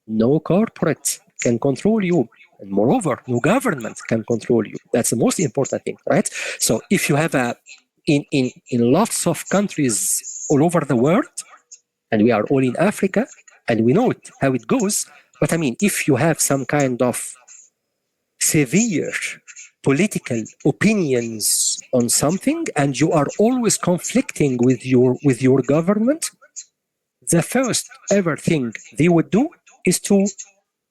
no corporate can control you. And moreover, no government can control you. That's the most important thing, right? So if you have in lots of countries all over the world, and we are all in Africa, and we know how it goes, but I mean, if you have some kind of severe political opinions on something, and you are always conflicting with your government, the first ever thing they would do is to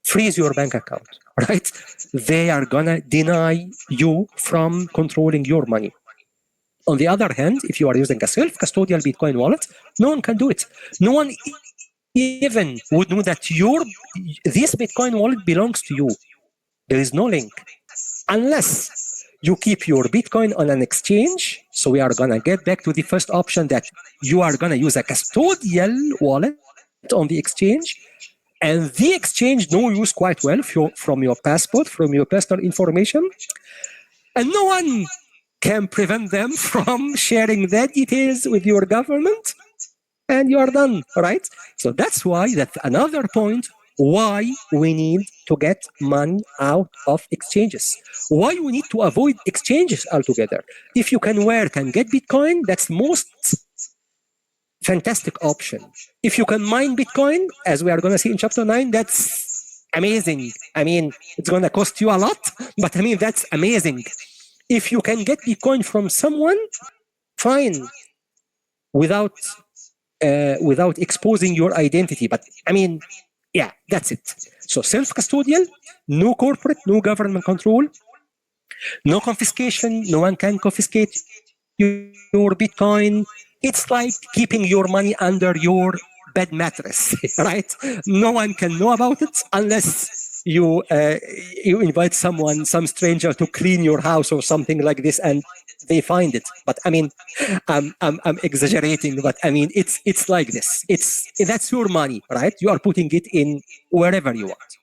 freeze your bank account, right? They are gonna deny you from controlling your money. On the other hand, if you are using a self-custodial Bitcoin wallet, no one can do it. No one even would know that this Bitcoin wallet belongs to you. There is no link. Unless you keep your Bitcoin on an exchange. So we are gonna get back to the first option that you are gonna use a custodial wallet on the exchange. And the exchange know you quite well from your passport, from your personal information. And no one can prevent them from sharing their details with your government. And you are done, right? So that's another point why we need to get money out of exchanges. Why we need to avoid exchanges altogether. If you can work and get Bitcoin, that's most fantastic option. If you can mine Bitcoin, as we are going to see in chapter 9, that's amazing. I mean, it's going to cost you a lot, but I mean, that's amazing. If you can get Bitcoin from someone, fine, without exposing your identity. But I mean, yeah, that's it. So self-custodial, no corporate, no government control, no confiscation, no one can confiscate your Bitcoin. It's like keeping your money under your bed mattress, right? No one can know about it unless you invite some stranger to clean your house or something like this, and they find it. But I mean, I'm exaggerating, but I mean, it's like this. That's your money, right? You are putting it in wherever you want.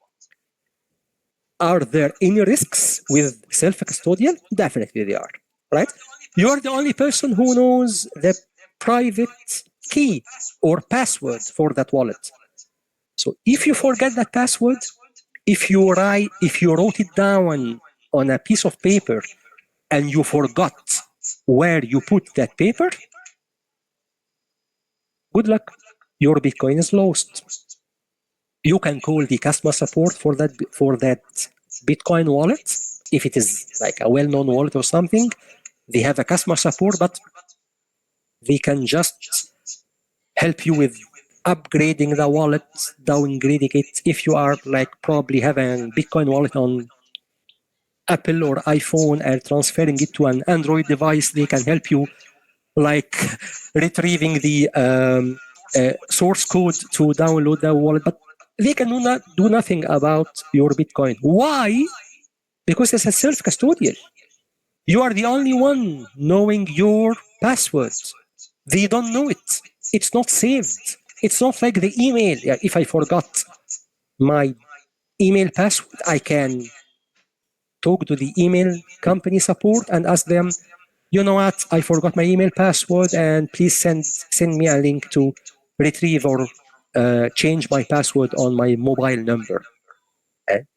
Are there any risks with self-custodial? Definitely there are, right? You are the only person who knows the private key or password for that wallet. So if you forget that password, if you wrote it down on a piece of paper and you forgot where you put that paper, good luck. Your Bitcoin is lost. You can call the customer support for that Bitcoin wallet. If it is like a well-known wallet or something, they have a customer support, but they can just help you with upgrading the wallet, downgrading it. If you are probably having Bitcoin wallet on Apple or iPhone and transferring it to an Android device, they can help you retrieving the source code to download the wallet, but they can do nothing about your Bitcoin. Why? Because it's a self-custodial. You are the only one knowing your password. They don't know it. It's not saved. It's not like the email. If I forgot my email password, I can talk to the email company support and ask them, you know what, I forgot my email password, and please send me a link to retrieve or change my password on my mobile number.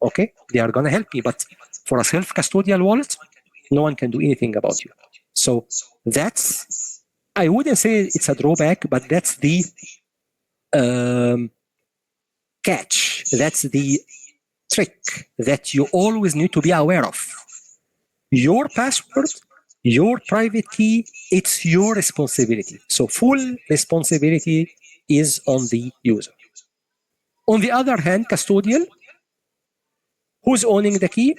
Okay, they are going to help me. But for a self-custodial wallet, no one can do anything about you. So I wouldn't say it's a drawback, but that's the catch. That's the trick that you always need to be aware of. Your password, your private key, it's your responsibility. So full responsibility is on the user. On the other hand, custodial, who's owning the key?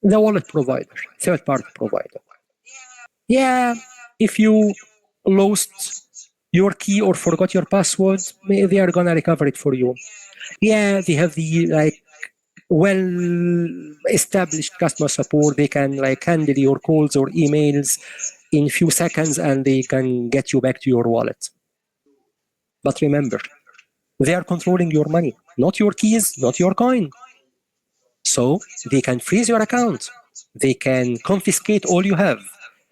The wallet provider, third-party provider. Yeah, if you lost your key or forgot your password, they are gonna recover it for you. Yeah, they have the well-established customer support. They can handle your calls or emails in few seconds, and they can get you back to your wallet. But remember, they are controlling your money, not your keys, not your coin. So they can freeze your account. They can confiscate all you have.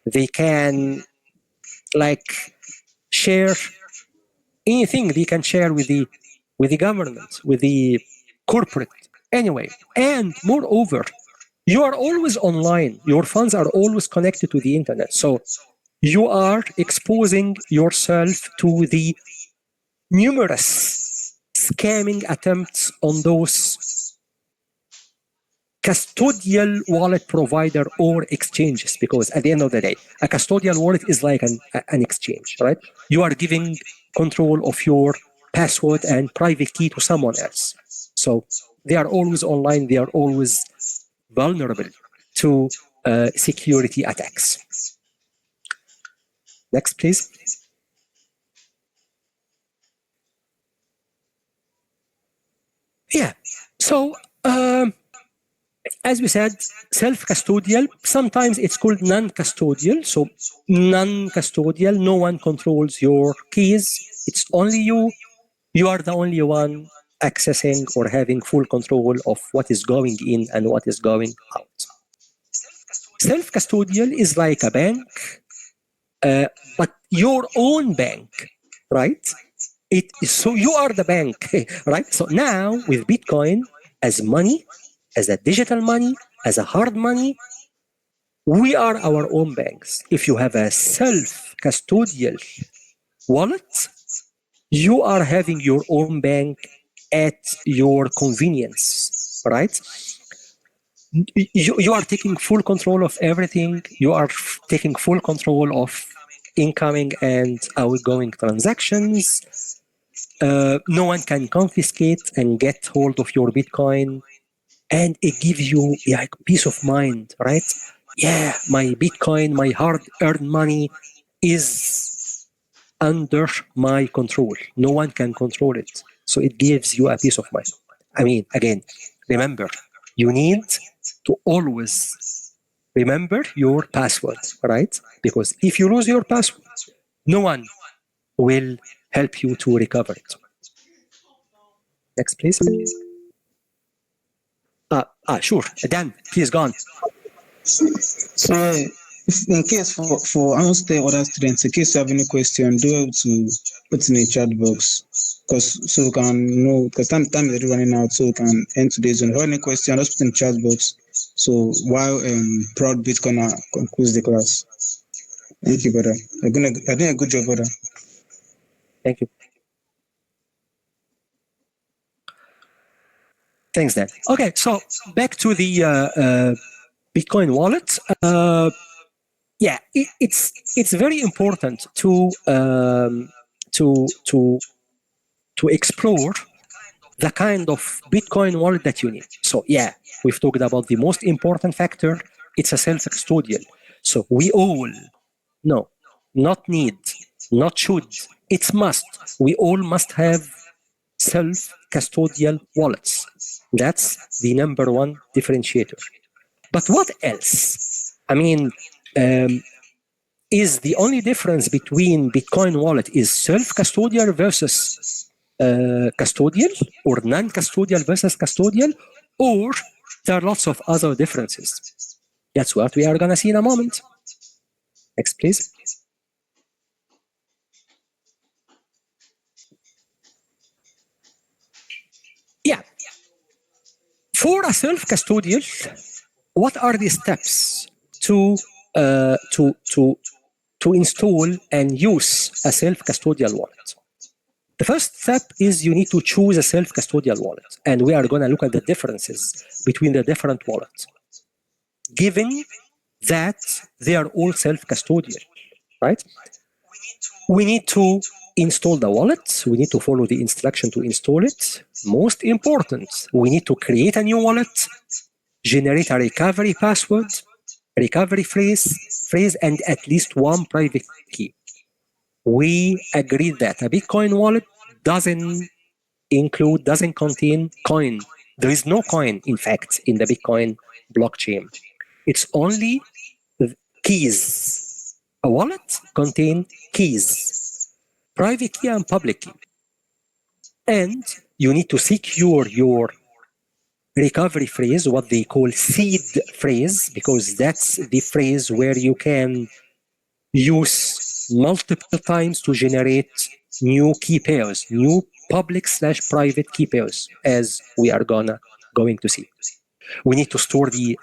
They can share anything they can share with the government, with the corporate. Anyway, and moreover, you are always online. Your funds are always connected to the internet. So you are exposing yourself to the numerous scamming attempts on those custodial wallet provider or exchanges, because at the end of the day, a custodial wallet is like an exchange, right? You are giving control of your password and private key to someone else. So they are always online. They are always vulnerable to security attacks. Next, please. Yeah. So as we said, self-custodial, sometimes it's called non-custodial. So non-custodial, no one controls your keys. It's only you. You are the only one accessing or having full control of what is going in and what is going out. Self-custodial is like a bank, but your own bank, right? So you are the bank, right? So now with Bitcoin as money, as a digital money, as a hard money, we are our own banks. If you have a self-custodial wallet, you are having your own bank at your convenience, right? You are taking full control of everything. You are taking full control of incoming and outgoing transactions. No one can confiscate and get hold of your Bitcoin. And it gives you peace of mind, right? Yeah, my Bitcoin, my hard-earned money is under my control. No one can control it. So it gives you a peace of mind. I mean, again, remember, you need to always remember your password, right? Because if you lose your password, no one will help you to recover it. Next, please. Sure. Dan, please go on. So, in case for other students, in case you have any question, do have to put in the chat box, so we can know, because time is already running out, so we can end today's one. If you have any question, just put in the chat box. So while Proud Bitcoiner concludes the class. Thank you, brother. You're doing a good job, brother. Thank you. Thanks, Dan. Okay, so back to the Bitcoin wallet. It's very important to explore the kind of Bitcoin wallet that you need. So we've talked about the most important factor. It's a self-custodial. So we all not need, not should. It's must. We all must have self-custodial wallets. That's the number one differentiator. But what else? I mean, is the only difference between Bitcoin wallet is self-custodial versus custodial, or non-custodial versus custodial, or there are lots of other differences? That's what we are going to see in a moment. Next, please. For a self-custodial, what are the steps to install and use a self-custodial wallet? The first step is you need to choose a self-custodial wallet. And we are going to look at the differences between the different wallets, given that they are all self-custodial, right? We need to install the wallet. We need to follow the instruction to install it. Most important, we need to create a new wallet, generate a recovery password, recovery phrase, and at least one private key. We agreed that a Bitcoin wallet doesn't contain coin. There is no coin, in fact, in the Bitcoin blockchain. It's only keys. A wallet contains keys, private key and public key. And you need to secure your recovery phrase, what they call seed phrase, because that's the phrase where you can use multiple times to generate new key pairs, new public/private key pairs, as we are going to see. We need to store the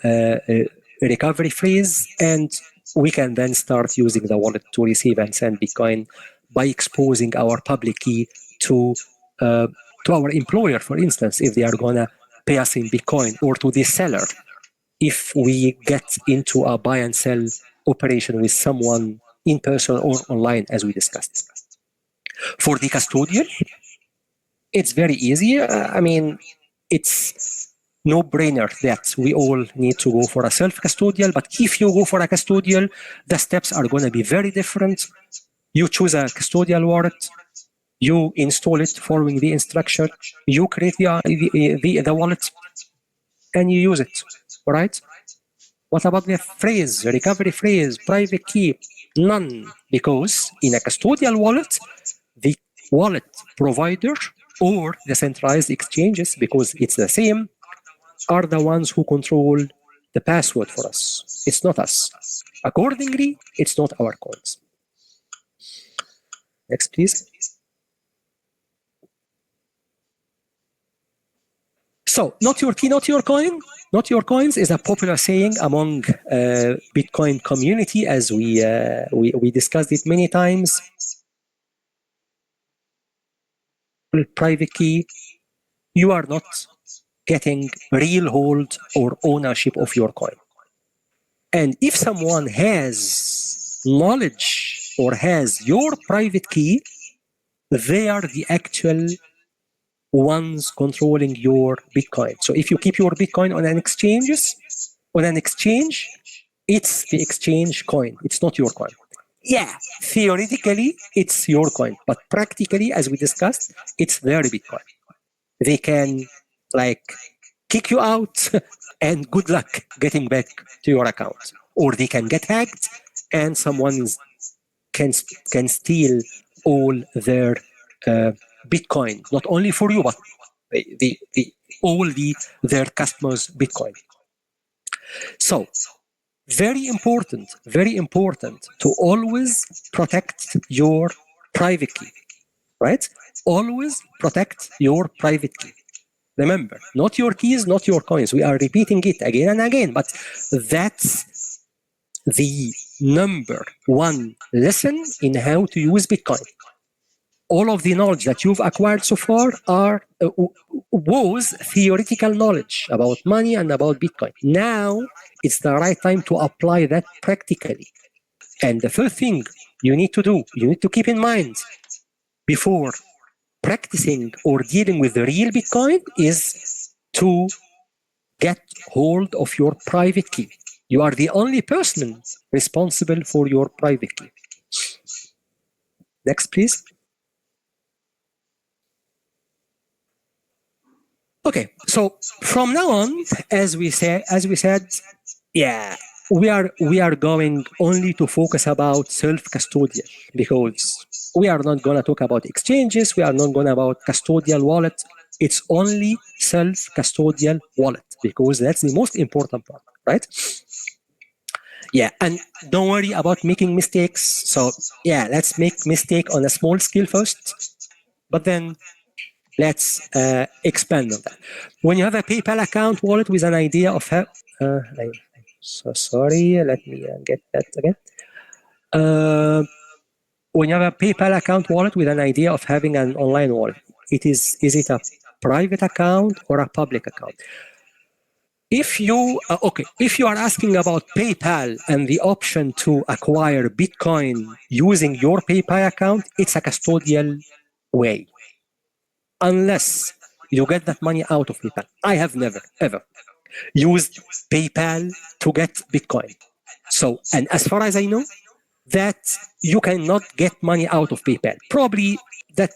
recovery phrase, and we can then start using the wallet to receive and send Bitcoin by exposing our public key to our employer, for instance, if they are going to pay us in Bitcoin, or to the seller if we get into a buy and sell operation with someone in person or online, as we discussed. For the custodial, it's very easy. It's no-brainer that we all need to go for a self-custodial, but if you go for a custodial, the steps are going to be very different. You choose a custodial wallet, you install it following the instruction, you create the wallet, and you use it, right? What about the phrase, recovery phrase, private key? None, because in a custodial wallet, the wallet provider or the centralized exchanges, because it's the same, are the ones who control the password for us. It's not us. Accordingly, it's not our coins. Next, please. So, not your key, not your coin. Not your coins is a popular saying among Bitcoin community, as we discussed it many times. Private key, you are not getting real hold or ownership of your coin. And if someone has knowledge or has your private key, they are the actual ones controlling your Bitcoin. So if you keep your Bitcoin on an exchange, it's the exchange coin. It's not your coin. Yeah, theoretically, it's your coin. But practically, as we discussed, it's their Bitcoin. They can, kick you out and good luck getting back to your account. Or they can get hacked and someone can steal all their Bitcoin, not only for you, but their customers' Bitcoin. So, very important to always protect your private key, right? Always protect your private key. Remember, not your keys, not your coins. We are repeating it again and again, but that's the number one lesson in how to use Bitcoin. All of the knowledge that you've acquired so far was theoretical knowledge about money and about Bitcoin. Now it's the right time to apply that practically. And the first thing you need to do, you need to keep in mind before practicing or dealing with the real Bitcoin is to get hold of your private key. You are the only person responsible for your private key. Next, please. Okay, so from now on, as we said, yeah, we are going only to focus about self-custodial, because we are not going to talk about exchanges. We are not going to about custodial wallet. It's only self-custodial wallet, because that's the most important part, right? Yeah, and don't worry about making mistakes. So yeah, let's make mistake on a small scale first, but then let's expand on that. When you have a PayPal account wallet with an idea of how, I'm so sorry, let me get that again. when you have a PayPal account wallet with an idea of having an online wallet, is it a private account or a public account? If you are asking about PayPal and the option to acquire Bitcoin using your PayPal account, it's a custodial way. Unless you get that money out of PayPal. I have never, ever used PayPal to get Bitcoin. So, and as far as I know, that you cannot get money out of PayPal. Probably that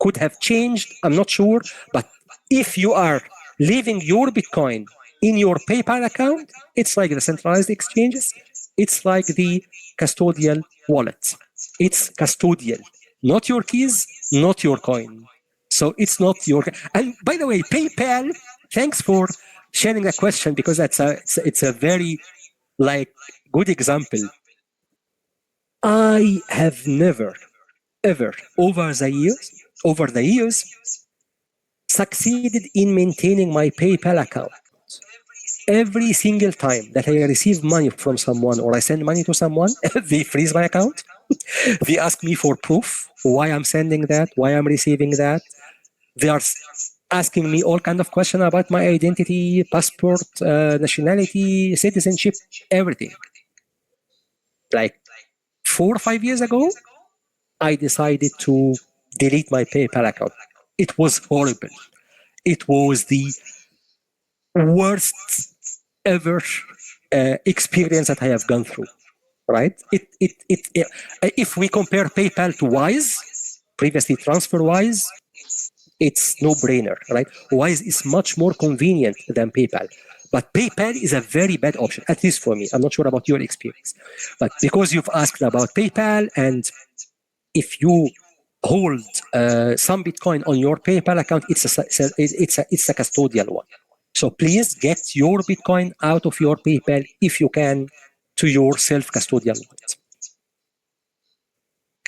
could have changed, I'm not sure, but if you are leaving your Bitcoin in your PayPal account, it's like the centralized exchanges, it's like the custodial wallet. It's custodial, not your keys, not your coin. So it's not your. And by the way, PayPal, thanks for sharing that question, because it's a very good example. I have never, ever over the years, succeeded in maintaining my PayPal account. Every single time that I receive money from someone or I send money to someone, they freeze my account. They ask me for proof why I'm sending that, why I'm receiving that. They are asking me all kinds of questions about my identity, passport, nationality, citizenship, everything. Like 4 or 5 years ago, I decided to delete my PayPal account. It was horrible. It was the worst ever experience that I have gone through. Right? If we compare PayPal to Wise, previously TransferWise, it's no-brainer, right? Wise is much more convenient than PayPal. But PayPal is a very bad option, at least for me. I'm not sure about your experience. But because you've asked about PayPal, and if you hold some Bitcoin on your PayPal account, it's a custodial one. So please get your Bitcoin out of your PayPal, if you can, to your self-custodial wallet.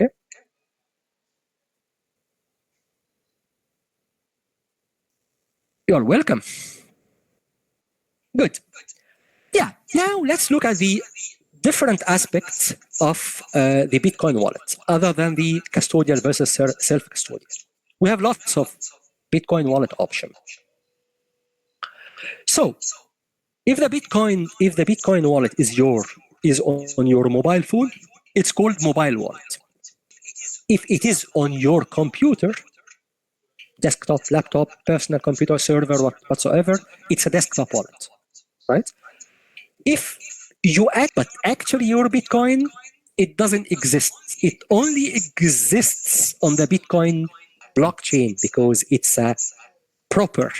Okay? You're welcome. Good. Yeah, now let's look at the different aspects of the Bitcoin wallet, other than the custodial versus self-custodial. We have lots of Bitcoin wallet options. So, if the Bitcoin wallet is on your mobile phone, it's called mobile wallet. If it is on your computer, desktop, laptop, personal computer, server, whatsoever, it's a desktop wallet, right? If you but actually your Bitcoin, it doesn't exist. It only exists on the Bitcoin blockchain because it's a proper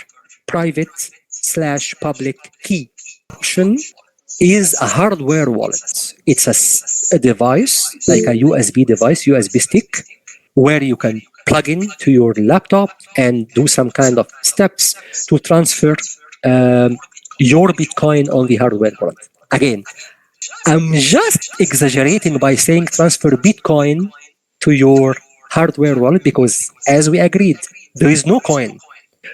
private/public key. Option is a hardware wallet. It's a device, like a USB device, USB stick, where you can plug in to your laptop and do some kind of steps to transfer your Bitcoin on the hardware wallet. Again, I'm just exaggerating by saying transfer Bitcoin to your hardware wallet because, as we agreed, there is no coin.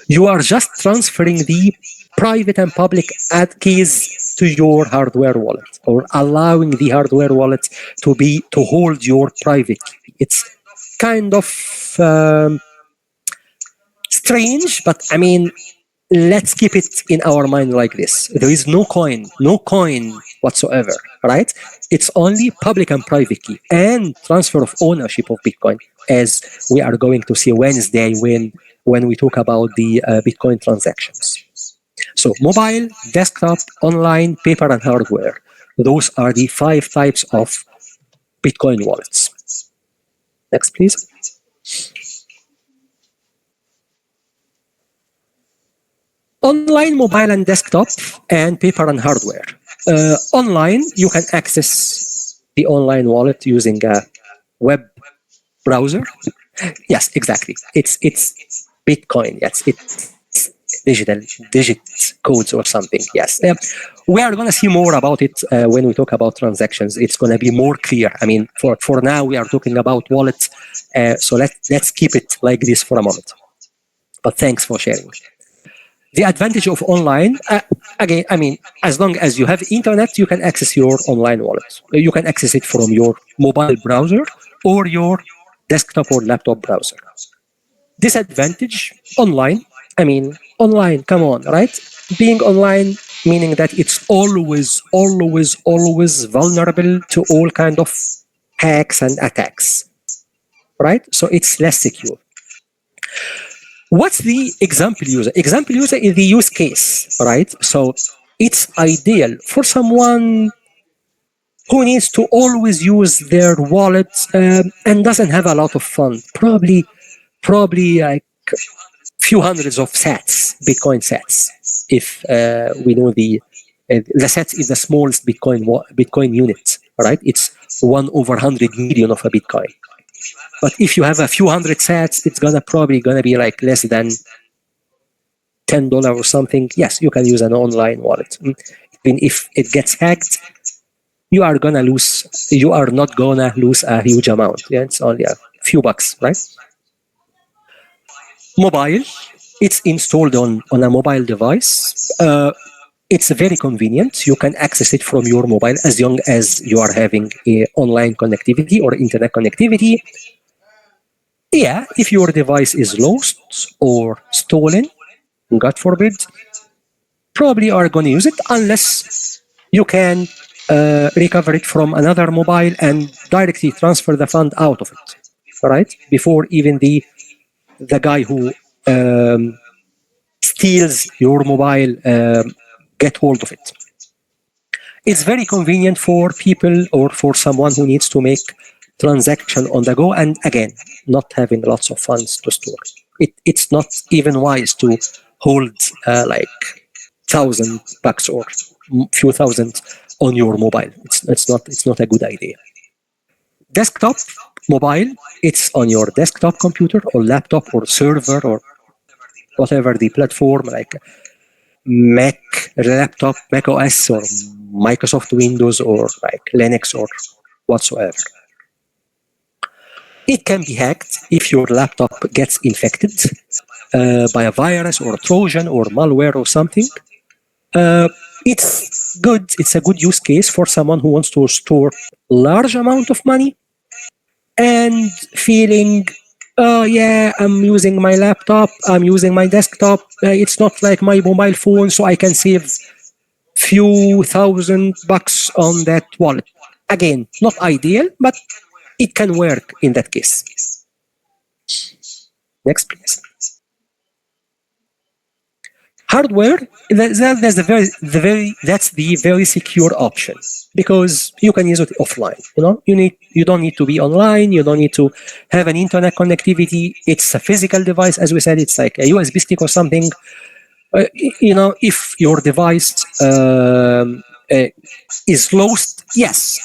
You are just transferring the private and public keys to your hardware wallet, or allowing the hardware wallet to hold your private key. It's kind of strange, but I mean, let's keep it in our mind like this. There is no coin whatsoever, right? It's only public and private key and transfer of ownership of Bitcoin, as we are going to see Wednesday when we talk about the Bitcoin transactions. So mobile, desktop, online, paper, and hardware. Those are the 5 types of Bitcoin wallets. Next, please. Online, mobile, and desktop, and paper and hardware. Online, you can access the online wallet using a web browser. Yes, exactly. It's Bitcoin. Yes, it's digit codes or something. Yes, we are going to see more about it when we talk about transactions. It's going to be more clear. I mean, for now we are talking about wallets, so let's keep it like this for a moment. But thanks for sharing. The advantage of online, again, I mean, as long as you have internet, you can access your online wallet. You can access it from your mobile browser, or your desktop or laptop browser. Disadvantage, online. I mean, online, come on, right? Being online, meaning that it's always, always, always vulnerable to all kind of hacks and attacks, right? So it's less secure. What's the example user? Example user is the use case, right? So it's ideal for someone who needs to always use their wallet and doesn't have a lot of fun. Probably like few hundreds of sats, Bitcoin sats. If we know the sats is the smallest Bitcoin unit, right? It's 1/100 million of a Bitcoin. But if you have a few hundred sats, it's probably gonna be like less than $10 or something. Yes, you can use an online wallet. Even if it gets hacked, you are not gonna lose a huge amount. Yeah, it's only a few bucks, right? Mobile, it's installed on a mobile device. It's very convenient. You can access it from your mobile as long as you are having online connectivity or internet connectivity. Yeah, if your device is lost or stolen, God forbid, probably are going to use it unless you can recover it from another mobile and directly transfer the fund out of it, right? Before even the guy who steals your mobile get hold of it. It's very convenient for people or for someone who needs to make transaction on the go, and again, not having lots of funds to store. It's not even wise to hold like $1,000 or few thousand on your mobile. It's not a good idea. Desktop, mobile, it's on your desktop computer or laptop or server or whatever the platform, like Mac laptop, Mac OS or Microsoft Windows or like Linux or whatsoever. It can be hacked if your laptop gets infected by a virus or a Trojan or malware or something. It's good. It's a good use case for someone who wants to store large amount of money and feeling, oh yeah, I'm using my laptop, I'm using my desktop. It's not like my mobile phone, so I can save few $1,000 on that wallet. Again, not ideal, but it can work in that case. Next, please. Hardware, that's the very secure option because you can use it offline. You don't need to be online. You don't need to have an internet connectivity. It's a physical device, as we said. It's like a USB stick or something. If your device is lost, yes,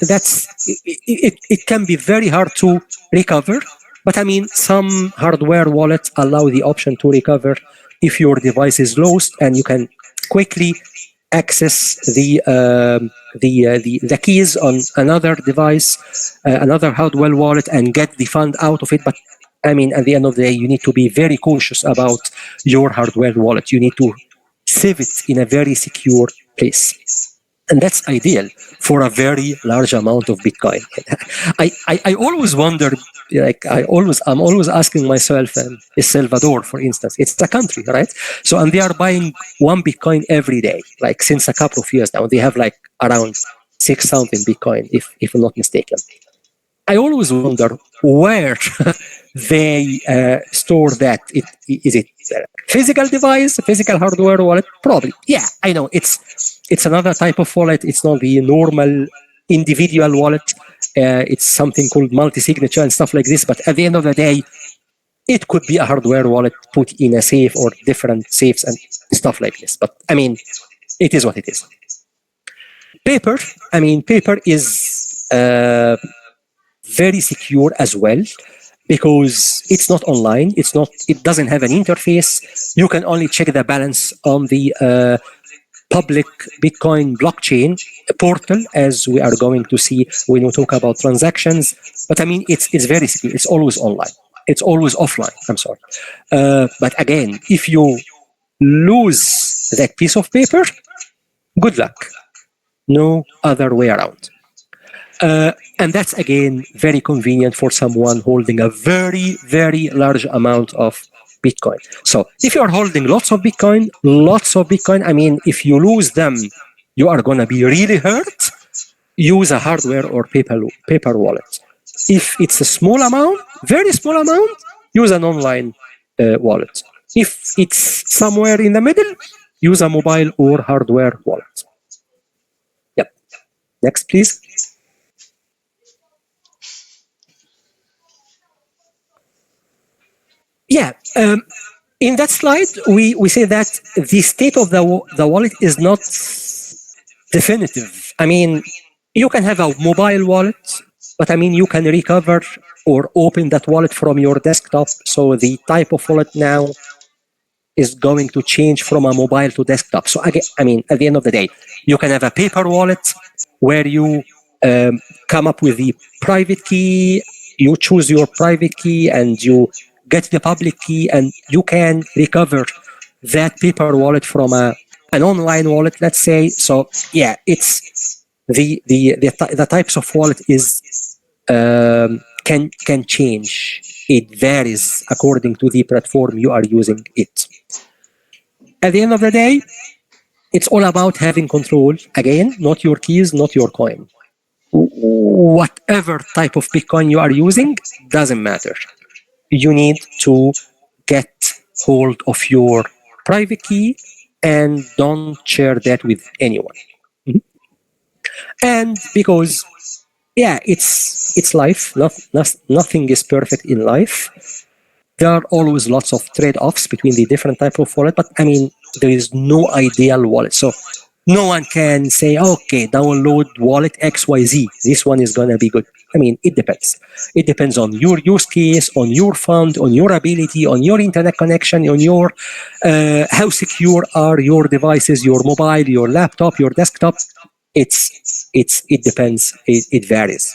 it can be very hard to recover. But I mean, some hardware wallets allow the option to recover if your device is lost, and you can quickly access the keys on another device, another hardware wallet, and get the fund out of it. But I mean, at the end of the day, you need to be very cautious about your hardware wallet. You need to save it in a very secure place. And that's ideal for a very large amount of Bitcoin. I always wonder, I'm always asking myself, El Salvador, for instance, it's a country, right? So, and they are buying one Bitcoin every day, like since a couple of years now. They have like around 6,000 Bitcoin, if I'm not mistaken. I always wonder where they store that. Is it a physical device, physical hardware wallet? Probably. Yeah, I know. It's another type of wallet. It's not the normal individual wallet. It's something called multi-signature and stuff like this. But at the end of the day, it could be a hardware wallet put in a safe or different safes and stuff like this. But I mean, it is what it is. Paper is very secure as well because it's not online. It doesn't have an interface. You can only check the balance on the public Bitcoin blockchain portal, as we are going to see when we talk about transactions. But I mean, it's very secure. It's always online. It's always offline. I'm sorry. But again, if you lose that piece of paper, good luck. No other way around. And that's again very convenient for someone holding a very, very large amount of Bitcoin. So if you are holding lots of Bitcoin, I mean, if you lose them, you are going to be really hurt. Use a hardware or paper wallet. If it's a small amount, very small amount, use an online wallet. If it's somewhere in the middle, use a mobile or hardware wallet. Yep. Next, please. Yeah. In that slide, we say that the state of the wallet is not definitive. I mean, you can have a mobile wallet, but I mean, you can recover or open that wallet from your desktop. So the type of wallet now is going to change from a mobile to desktop. So again, I mean, at the end of the day, you can have a paper wallet where you come up with the private key, you choose your private key and you get the public key, and you can recover that paper wallet from an online wallet, let's say. So yeah, it's the types of wallet is can change. It varies according to the platform you are using it. At the end of the day, it's all about having control. Again, not your keys, not your coin. Whatever type of Bitcoin you are using doesn't matter. You need to get hold of your private key and don't share that with anyone. And because, yeah, it's life. Nothing is perfect in life. There are always lots of trade-offs between the different type of wallet, but I mean, there is no ideal wallet. So no one can say, okay, download wallet XYZ. This one is going to be good. I mean, it depends. It depends on your use case, on your fund, on your ability, on your internet connection, on your how secure are your devices, your mobile, your laptop, your desktop. It depends. It varies.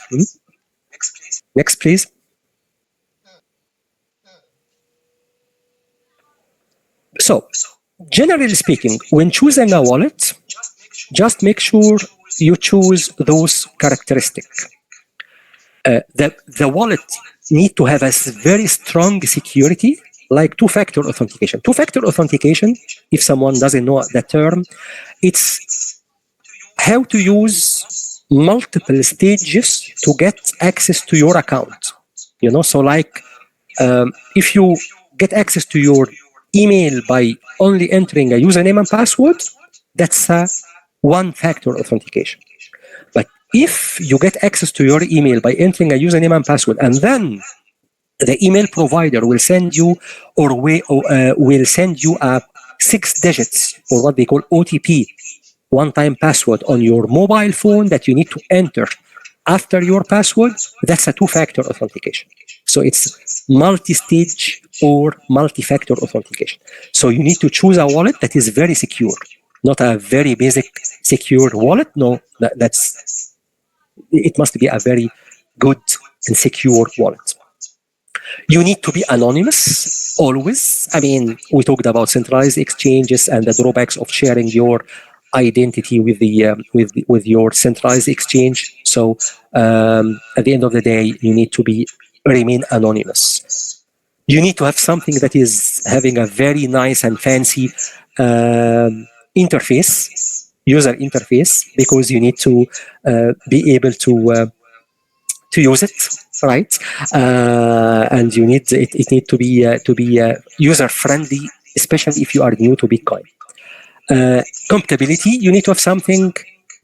Next, please. So, generally speaking, when choosing a wallet, just make sure you choose those characteristics. The wallet need to have a very strong security, like two-factor authentication. Two-factor authentication, if someone doesn't know the term, it's how to use multiple stages to get access to your account. You know, so like if you get access to your email by only entering a username and password, that's a one-factor authentication. But if you get access to your email by entering a username and password, and then the email provider will send you will send you a 6 digits or what they call OTP, one-time password on your mobile phone that you need to enter after your password, that's a two-factor authentication. So it's multi-stage or multi-factor authentication. So you need to choose a wallet that is very secure, not a very basic secure wallet. No, it must be a very good and secure wallet. You need to be anonymous always. I mean, we talked about centralized exchanges and the drawbacks of sharing your identity with the with your centralized exchange. So at the end of the day, you need to remain anonymous. You need to have something that is having a very nice and fancy interface, user interface, because you need to be able to use it, right? And you need it need to be user friendly, especially if you are new to Bitcoin. Compatibility, you need to have something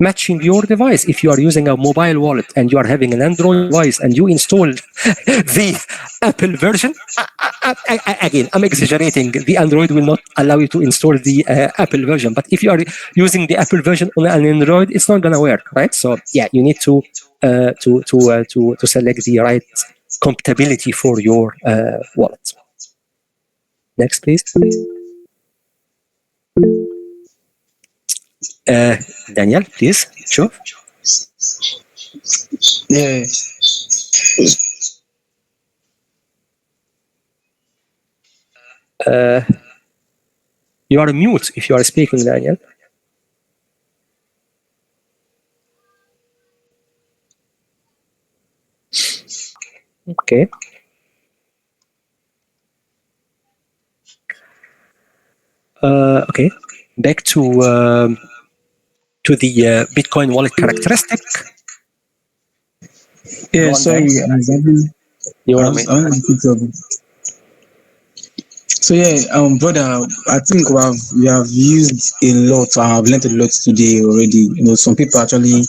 matching your device. If you are using a mobile wallet and you are having an Android device and you install the Apple version, again, I'm exaggerating. The Android will not allow you to install the Apple version. But if you are using the Apple version on an Android, it's not going to work, right? So yeah, you need to select the right compatibility for your wallet. Next, please. Daniel, please. Sure. Yeah. You are mute if you are speaking, Daniel. Okay. Okay. Back to the Bitcoin wallet characteristic. Yeah, sorry, You want to So yeah, brother, I think we have used a lot. I have learned a lot today already. You know, some people actually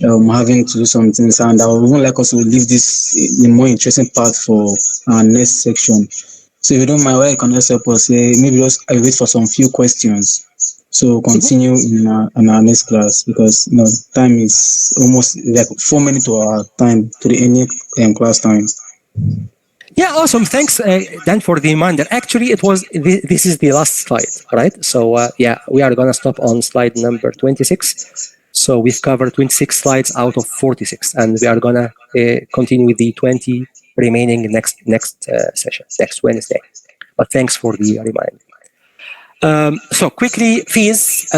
having to do some things, and I would even like us to leave this the more interesting part for our next section. So if you don't mind, why you can just help us say maybe just I wait for some few questions. So we'll continue in our next class because you know time is almost like 4 minutes to our time to the ending class time. Yeah, awesome. Thanks, Dan, for the reminder. Actually, this is the last slide, right? So yeah, we are gonna stop on slide number 26. So we've covered 26 slides out of 46, and we are gonna continue with the 20 remaining next session, next Wednesday. But thanks for the reminder. So quickly, fees.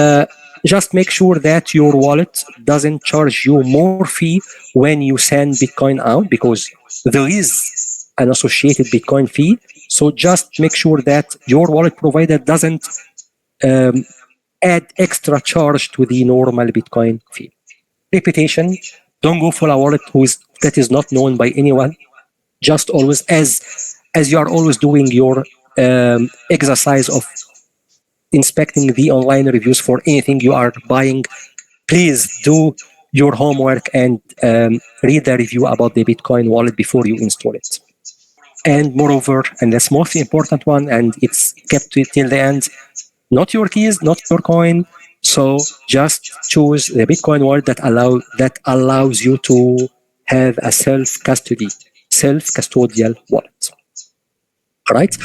Just make sure that your wallet doesn't charge you more fee when you send Bitcoin out, because there is an associated Bitcoin fee. So just make sure that your wallet provider doesn't add extra charge to the normal Bitcoin fee. Reputation. Don't go for a wallet that is not known by anyone. Just always, as you are always doing your exercise of inspecting the online reviews for anything you are buying, please do your homework and read the review about the Bitcoin wallet before you install it. And moreover, and that's most important one, and it's kept till the end, not your keys, not your coin. So just choose the Bitcoin wallet that allows you to have a self-custodial wallet. All right.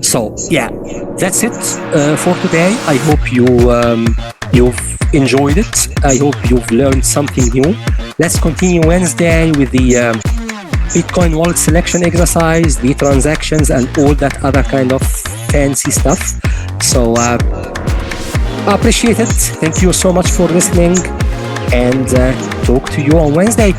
So yeah, that's it for today. I hope you've enjoyed it. I hope you've learned something new. Let's continue Wednesday with the Bitcoin wallet selection exercise, the transactions, and all that other kind of fancy stuff. So appreciate it. Thank you so much for listening, and talk to you on Wednesday.